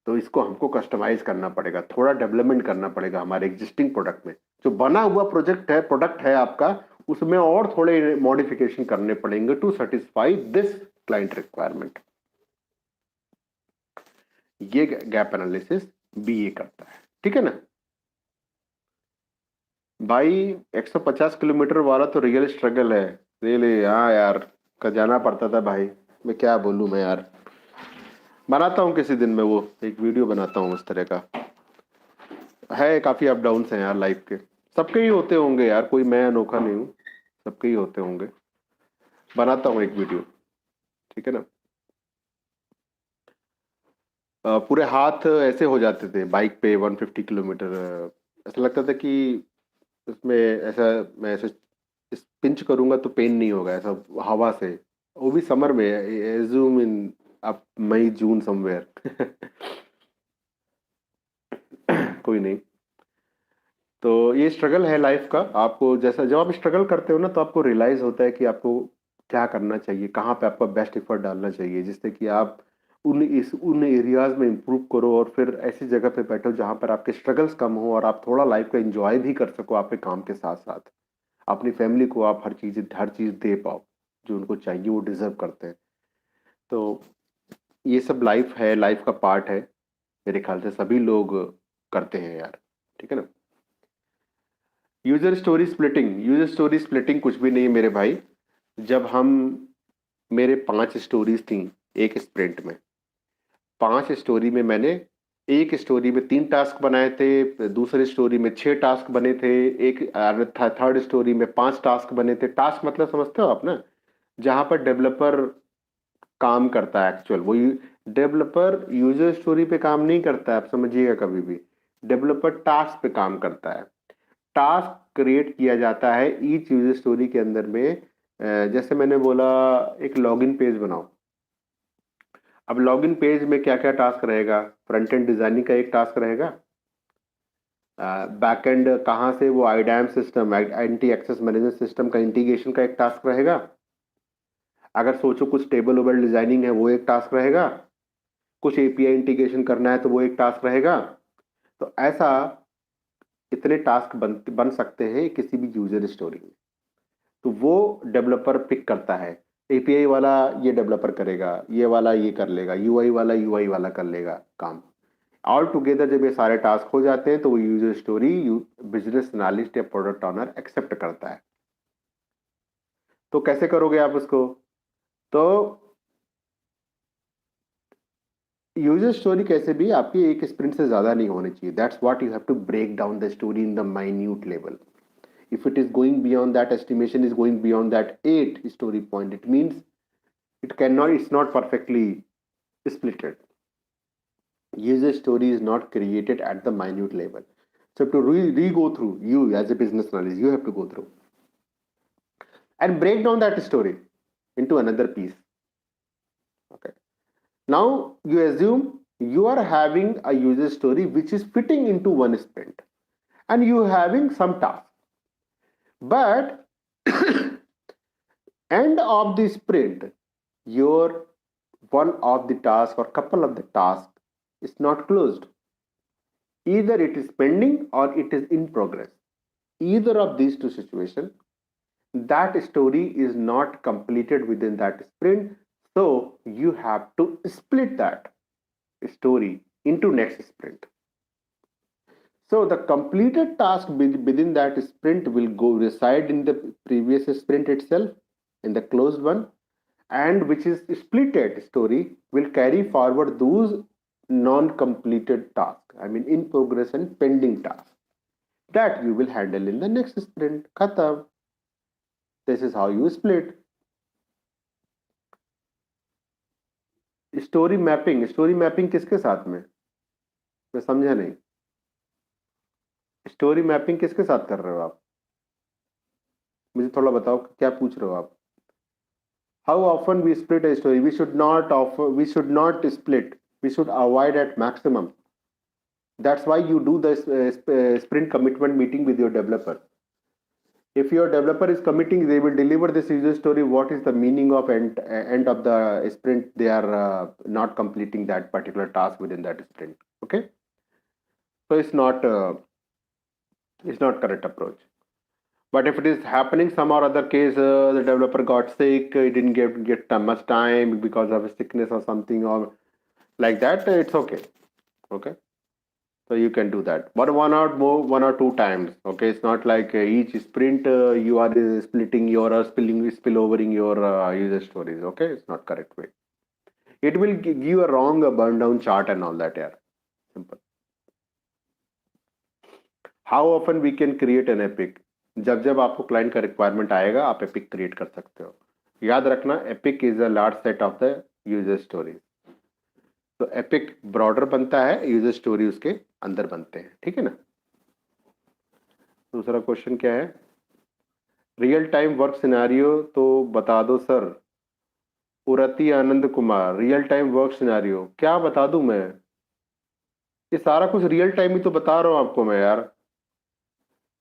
तो इसको हमको कस्टमाइज करना पड़ेगा, थोड़ा डेवलपमेंट करना पड़ेगा हमारे एग्जिस्टिंग प्रोडक्ट में। जो बना हुआ प्रोडक्ट है आपका, उसमें और थोड़े मॉडिफिकेशन करने पड़ेंगे to satisfy this client requirement. ये गैप एनालिसिस बीए करता है, ठीक है ना भाई। 150 किलोमीटर वाला तो रियल स्ट्रगल है, रियली। हाँ यार, का जाना पड़ता था भाई, मैं क्या बोलूं मैं यार। बनाता हूँ किसी दिन में वो एक वीडियो बनाता हूँ उस तरह का। है काफी अप डाउन्स हैं यार लाइफ के, सबके ही होते होंगे यार, कोई मैं अनोखा नहीं हूँ, सबके ही होते होंगे। बनाता हूँ एक वीडियो, ठीक है ना। पूरे हाथ ऐसे हो जाते थे बाइक पे 150 किलोमीटर, ऐसा लगता था कि उसमें ऐसा, मैं ऐसे पिंच करूंगा तो पेन नहीं होगा ऐसा, हवा से, वो भी समर में, assume in up May June somewhere. कोई नहीं। तो ये स्ट्रगल है लाइफ का। आपको जैसा जब आप स्ट्रगल करते हो ना, तो आपको रियलाइज होता है कि आपको क्या करना चाहिए, कहाँ पे आपका बेस्ट एफर्ट डालना चाहिए, जिससे कि आप उन एरियाज में इंप्रूव करो, और फिर ऐसी जगह पे बैठो जहां पर आपके स्ट्रगल्स कम हो और आप थोड़ा लाइफ को एंजॉय भी कर सको आपके काम के साथ साथ। अपनी फैमिली को आप हर चीज दे पाओ जो उनको चाहिए, वो डिजर्व करते हैं। तो ये सब लाइफ है, लाइफ का पार्ट है, मेरे ख्याल से सभी लोग करते हैं यार, ठीक है ना। यूजर स्टोरी स्प्लिटिंग कुछ भी नहीं है मेरे भाई। जब हम, मेरे 5 स्टोरीज थी एक स्प्रिंट में, 5 स्टोरी में मैंने, एक स्टोरी में 3 टास्क बनाए थे, दूसरे स्टोरी में 6 टास्क बने थे, एक थर्ड स्टोरी में 5 टास्क बने थे। टास्क मतलब समझते हो आप ना, जहां पर डेवलपर काम करता है एक्चुअल, वो डेवलपर यूजर स्टोरी पे काम नहीं करता है, आप समझिएगा कभी भी। डेवलपर टास्क पे काम करता है। टास्क क्रिएट किया जाता है ईच यूजर स्टोरी के अंदर में। जैसे मैंने बोला, एक लॉगिन पेज बनाओ। अब लॉगिन पेज में क्या क्या टास्क रहेगा? फ्रंट एंड डिजाइनिंग का एक टास्क रहेगा, बैक एंड कहाँ से वो IDAM system, anti access management system का इंटीग्रेशन का एक टास्क रहेगा। अगर सोचो कुछ टेबल ओबल डिजाइनिंग है, वो एक टास्क रहेगा। कुछ एपीआई इंटीग्रेशन करना है तो वो एक टास्क रहेगा। तो ऐसा इतने टास्क बन सकते हैं किसी भी यूजर स्टोरी में। तो वो डेवलपर पिक करता है, एपीआई वाला ये डेवलपर करेगा, ये वाला ये कर लेगा, यूआई वाला कर लेगा काम। ऑल टुगेदर जब ये सारे टास्क हो जाते हैं तो वो यूजर स्टोरी बिजनेस एनालिस्ट या प्रोडक्ट ऑनर एक्सेप्ट करता है। तो कैसे करोगे आप उसको? तो यूजर स्टोरी कैसे भी आपकी एक स्प्रिंट से ज्यादा नहीं होनी चाहिए। That's what you have to break down the story in the minute level. If it is going beyond that, estimation is going beyond that 8 story point, it means it's not perfectly splitted. User story is not created at the minute level. So to go through, you as a business analyst, you have to go through and break down that story into another piece. Okay. Now you assume you are having a user story which is fitting into one sprint, and you having some task. But end of the sprint, your one of the task or couple of the task is not closed. Either it is pending or it is in progress. Either of these two situations, that story is not completed within that sprint. So you have to split that story into next sprint. So the completed task within that sprint will go reside in the previous sprint itself, in the closed one, and which is splitted story will carry forward those non-completed tasks, I mean in progress and pending tasks, that you will handle in the next sprint. Khatam. This is how you split. Story mapping किसके साथ में? मैं समझा नहीं. Story mapping किसके साथ कर रहे हो आप? मुझे थोड़ा बताओ क्या पूछ रहे हो आप. How often we split a story? We should not split. We should avoid at maximum. That's why you do the sprint commitment meeting with your developer. If your developer is committing, they will deliver this user story. What is the meaning of end of the sprint? They are not completing that particular task within that sprint. Okay, so it's not correct approach. But if it is happening some or other case, the developer got sick, he didn't get much time because of a sickness or something or like that, it's okay. Okay, so you can do that, but one or two times. Okay, it's not like each sprint you are splitting your spill overing your user stories. Okay, it's not correct way. It will give you a wrong burn down chart and all that. Yeah, simple. How often we can create an epic? जब जब आपको client का requirement आएगा आप epic create कर सकते हो. याद रखना, epic is a large set of the user story. तो एपिक ब्रॉडर बनता है, यूजर स्टोरी उसके अंदर बनते हैं. ठीक है ना. दूसरा क्वेश्चन क्या है? रियल टाइम वर्क सिनेरियो तो बता दो सर. उरती Anand Kumar, real time work scenario क्या बता दूं मैं? ये सारा कुछ रियल टाइम ही तो बता रहा हूं आपको मैं यार.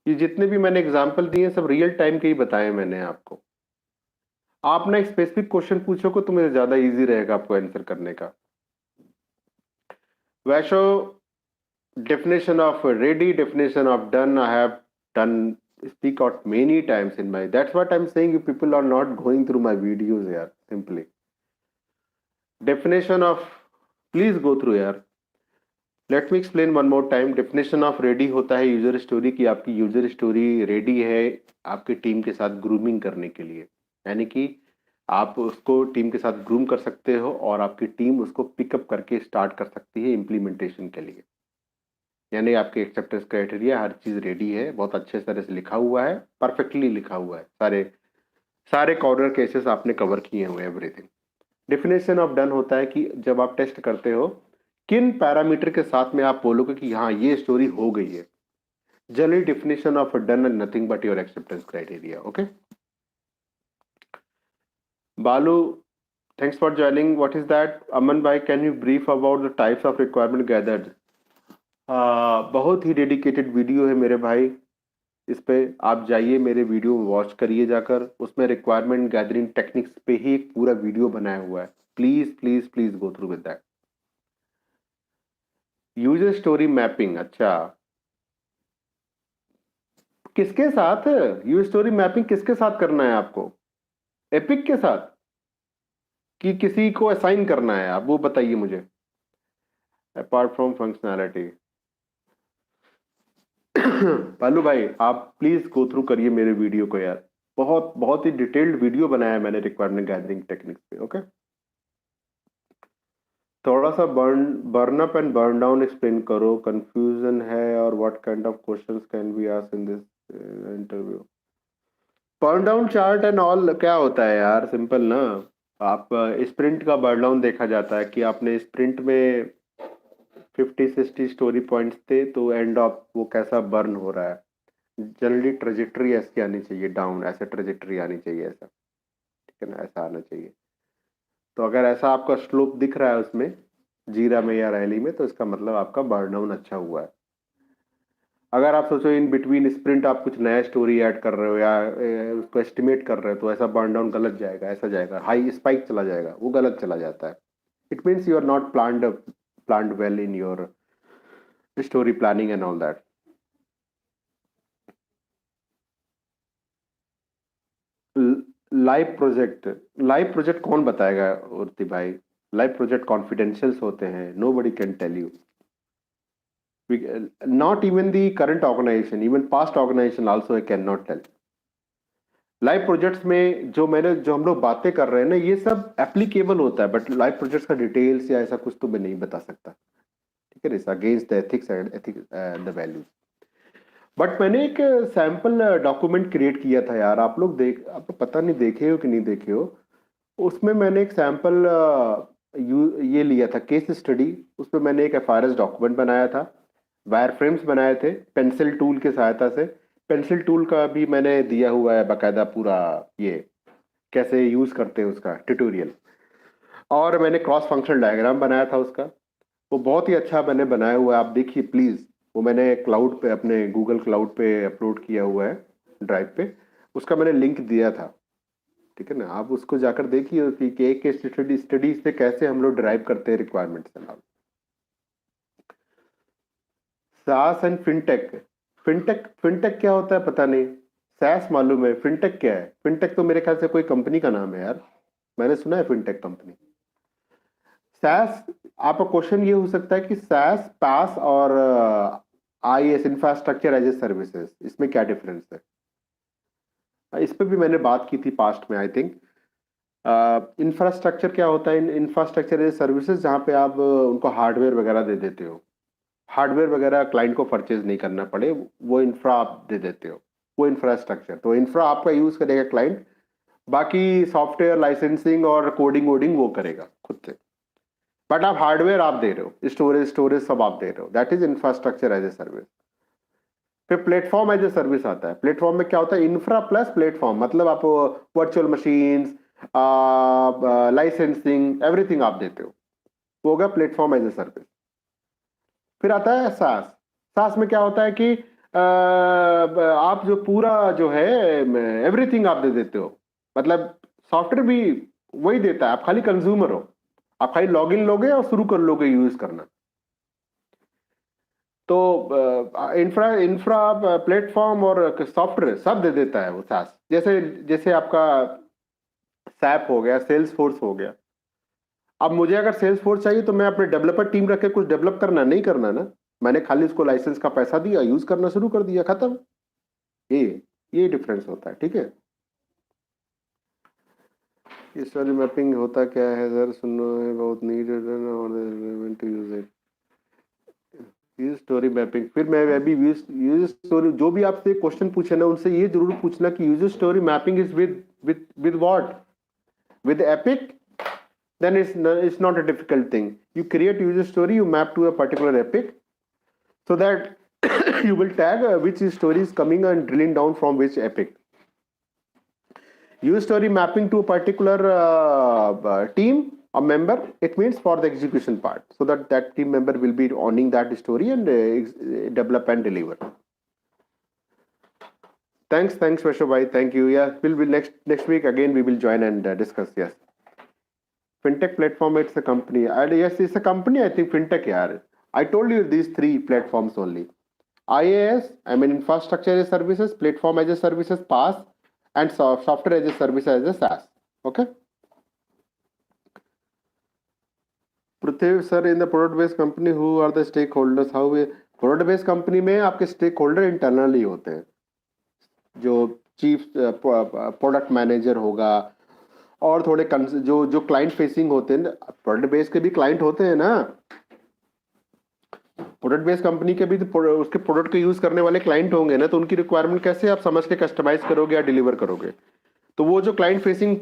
ये जितने भी मैंने एग्जांपल दिए सब रियल टाइम के ही बताए मैंने आपको. आप ना एक स्पेसिफिक क्वेश्चन पूछोगे तो मुझे ज्यादा इजी रहेगा आपको आंसर करने का. वैशो, definition of ready, definition of done, I have done speak out many times in my. That's what I'm saying. You people are not going through my videos here. Simply definition of, please go through here. Let me explain one more time. Definition of ready होता है user story की आपकी user story ready है आपके team के साथ grooming करने के लिए. यानी कि आप उसको टीम के साथ ग्रूम कर सकते हो और आपकी टीम उसको पिकअप करके स्टार्ट कर सकती है इम्प्लीमेंटेशन के लिए. यानी आपके एक्सेप्टेंस क्राइटेरिया हर चीज रेडी है, बहुत अच्छे तरह से लिखा हुआ है, परफेक्टली लिखा हुआ है. सारे कॉर्नर केसेस आपने कवर किए हुए हैं, एवरीथिंग. डेफिनेशन ऑफ डन होता है कि जब आप टेस्ट करते हो किन पैरामीटर के साथ में आप बोलोगे कि हाँ ये स्टोरी हो गई है. Generally definition of done and nothing but your acceptance criteria. Okay Balu, thanks for joining. What is that? Aman भाई, can you brief about the types of requirement gathered? बहुत ही डेडिकेटेड वीडियो है मेरे भाई. इस पे आप जाइए, मेरे वीडियो वॉच करिए जाकर. उसमें रिक्वायरमेंट गैदरिंग टेक्निक्स पे ही एक पूरा वीडियो बनाया हुआ है. Please please please go through with that. User story mapping, अच्छा किसके साथ? यूजर स्टोरी मैपिंग किसके साथ करना है आपको? एपिक के साथ कि किसी को असाइन करना है? आप वो बताइए मुझे. Apart from functionality. पालू भाई आप प्लीज गो थ्रू करिए मेरे वीडियो को यार. बहुत बहुत ही डिटेल्ड वीडियो बनाया है मैंने रिक्वायरमेंट गैदरिंग टेक्निक्स पे. ओके थोड़ा सा burn up and burn down explain करो. कंफ्यूजन है और what kind of questions can be asked in this interview. Burn down chart and all क्या होता है यार? सिंपल ना. आप स्प्रिंट का बर्न डाउन देखा जाता है कि आपने स्प्रिंट में 50-60 स्टोरी पॉइंट्स थे तो एंड ऑफ वो कैसा बर्न हो रहा है. जनरली ट्रेजेक्टरी ऐसी आनी चाहिए, डाउन ऐसे ट्रेजेक्टरी आनी चाहिए ऐसा. ठीक है ना, ऐसा आना चाहिए. तो अगर ऐसा आपका स्लोप दिख रहा है उसमें जीरा में या रैली में तो इसका मतलब आपका बर्न डाउन अच्छा हुआ है. अगर आप सोचो इन बिटवीन स्प्रिंट आप कुछ नया स्टोरी ऐड कर रहे हो या उसको एस्टिमेट कर रहे हो तो ऐसा बर्न डाउन गलत जाएगा, ऐसा जाएगा हाई स्पाइक चला जाएगा, वो गलत चला जाता है. It means you are not planned well in your story planning and all that. Live project कौन बताएगा उर्ति भाई? लाइव प्रोजेक्ट कॉन्फिडेंशियल्स होते हैं. nobody can tell you. Not even the current organization, even past organization also I cannot tell. Live projects में जो हम लोग बातें कर रहे हैं ना ये सब एप्लीकेबल होता है, बट लाइव प्रोजेक्ट्स का डिटेल्स या ऐसा कुछ तो मैं नहीं बता सकता. ठीक है, against the ethics and the values. But मैंने एक सैंपल डॉक्यूमेंट क्रिएट किया था यार, आप पता नहीं देखे हो कि नहीं देखे हो। उसमें मैंने एक सैंपल ये लिया था केस स्टडी। उसमें मैंने एक एफआरएस डॉक्यूमेंट बनाया था, वायर फ्रेम्स बनाए थे पेंसिल टूल की सहायता से। पेंसिल टूल का भी मैंने दिया हुआ है बकायदा पूरा, ये कैसे यूज करते हैं उसका ट्यूटोरियल। और मैंने क्रॉस फंक्शनल डायग्राम बनाया था उसका, वो बहुत ही अच्छा मैंने बनाया हुआ है, आप देखिए प्लीज। वो मैंने क्लाउड पे, अपने गूगल क्लाउड पे अपलोड किया हुआ है, ड्राइव पे। उसका मैंने लिंक दिया था, ठीक है ना। आप उसको जाकर देखिए कि एक स्टडी से कैसे हम लोग ड्राइव करते हैं रिक्वायरमेंट्स एंड ऑल। सास एंड फिनटेक। फिनटेक क्या होता है पता नहीं। सैस मालूम है, फिनटेक क्या है? फिनटेक तो मेरे ख्याल से कोई कंपनी का नाम है यार, मैंने सुना है फिनटेक कंपनी। सैस, आपका क्वेश्चन ये हो सकता है कि सैस, पास और IaaS, infrastructure as a services, इसमें क्या डिफरेंस है? इस पे भी मैंने बात की थी पास्ट में आई थिंक। इंफ्रास्ट्रक्चर क्या होता है? इंफ्रास्ट्रक्चर एज सर्विसेज, जहाँ पे आप उनको हार्डवेयर वगैरह दे देते हो। हार्डवेयर वगैरह क्लाइंट को परचेज नहीं करना पड़े, वो इंफ्रा आप दे देते हो, वो इंफ्रास्ट्रक्चर। तो इंफ्रा आपका यूज करेगा क्लाइंट, बाकी सॉफ्टवेयर लाइसेंसिंग और कोडिंग वोडिंग वो करेगा खुद से। बट आप हार्डवेयर आप दे रहे हो, स्टोरेज सब आप दे रहे हो, that is infrastructure as a service. फिर प्लेटफॉर्म एज ए सर्विस आता है। प्लेटफॉर्म में क्या होता है? इंफ्रा प्लस प्लेटफॉर्म, मतलब आप वर्चुअल मशीन्स, लाइसेंसिंग, एवरीथिंग आप देते हो, वो होगा प्लेटफॉर्म एज ए सर्विस। फिर आता है सास। सास में क्या होता है कि आप जो पूरा जो है एवरीथिंग आप दे देते हो, मतलब सॉफ्टवेयर भी वही देता है, आप खाली कंज्यूमर हो, आप खाली लॉगिन लोगे और शुरू कर लोगे यूज करना। तो इंफ्रा इंफ्रा प्लेटफॉर्म और सॉफ्टवेयर सब दे देता है वो सास। जैसे जैसे आपका सैप हो गया, सेल्स फोर्स हो गया। अब मुझे अगर सेल्स फोर्स चाहिए तो मैं अपने डेवलपर टीम रख के कुछ डेवलप करना नहीं करना ना, मैंने खाली उसको लाइसेंस का पैसा दिया, यूज करना शुरू कर दिया, खत्म। ये ये डिफरेंस होता है, ठीक है। स्टोरी मैपिंग होता क्या है सर? सुनो है बहुत नीडेड और to use it. Use story mapping, फिर मैं अभी यूज स्टोरी, जो भी आपसे क्वेश्चन पूछे ना उनसे ये जरूर पूछना कि user story mapping is with what? with epic, then it's not a difficult thing. You create user story, you map to a particular epic, so that you will tag which story is coming and drilling down from which epic. User story mapping to a particular team, a member, it means for the execution part, so that that team member will be owning that story and develop and deliver. Thanks Vaishnav bhai, thank you. Yeah, we'll be next week again, we will join and discuss. Yes, fintech platform, it's a company, and yes, it's a company, I think. Fintech, yaar, I told you these three platforms only. IaaS, I mean infrastructure as a services, platform as a services, PaaS, and software as a service as a SaaS. Okay. Prithvi sir, in the product based company, who are the stakeholders? How we product based company में आपके stakeholder internally होते हैं, जो chief product manager होगा, और थोड़े जो जो क्लाइंट फेसिंग होते हैं। प्रोडक्ट बेस के भी क्लाइंट होते हैं ना, प्रोडक्ट बेस्ड कंपनी के भी तो उसके प्रोडक्ट को यूज करने वाले क्लाइंट होंगे ना, तो उनकी रिक्वायरमेंट कैसे आप समझ के कस्टमाइज करोगे या डिलीवर करोगे? तो वो जो क्लाइंट फेसिंग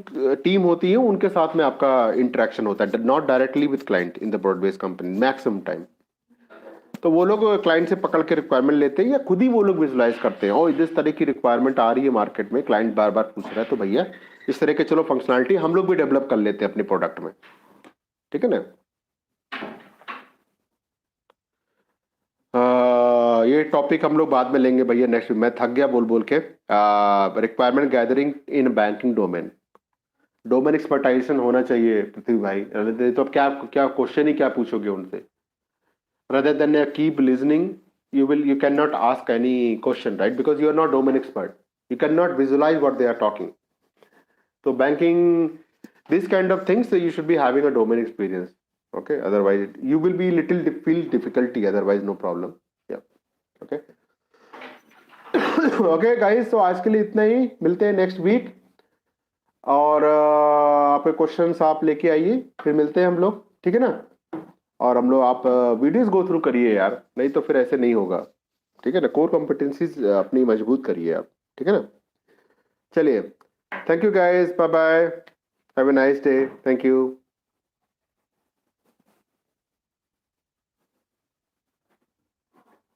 टीम होती है उनके साथ में आपका इंटरेक्शन होता है, not directly with client in the product based company maximum time. तो वो लोग क्लाइंट से पकड़ के रिक्वायरमेंट लेते हैं, या खुद ही वो लोग विजुलाइज करते हैं, और इस तरह की रिक्वायरमेंट आ रही है मार्केट में, क्लाइंट बार बार पूछ रहा है, तो भैया इस तरह के चलो फंक्शनलिटी हम लोग भी डेवलप कर लेते हैं अपने प्रोडक्ट में, ठीक है ना। ये टॉपिक हम लोग बाद में लेंगे भैया नेक्स्ट। मैं थक गया बोल बोल के। Requirement gathering in banking domain, domain expertisation होना चाहिए पृथ्वी भाई। तो अब क्या क्या क्वेश्चन ही क्या पूछोगे उनसे? rather than keep listening, you cannot ask any question, right? Because you are not domain expert, you cannot visualize what they are talking. So banking, this kind of things, so you should be having a domain experience, okay? Otherwise you will be feel difficulty, otherwise no problem. Yeah, okay. Okay guys, so आज के लिए इतना ही, मिलते हैं next week. और आपके questions आप लेके आइए, फिर मिलते हैं हम लोग, ठीक है ना। और हम लोग, आप वीडियोस गो थ्रू करिए यार, नहीं तो फिर ऐसे नहीं होगा, ठीक है ना, कोर कॉम्पिटेंसीज अपनी मजबूत करिए आप, ठीक है ना। चलिए, thank you guys, bye bye, have a nice day, thank you.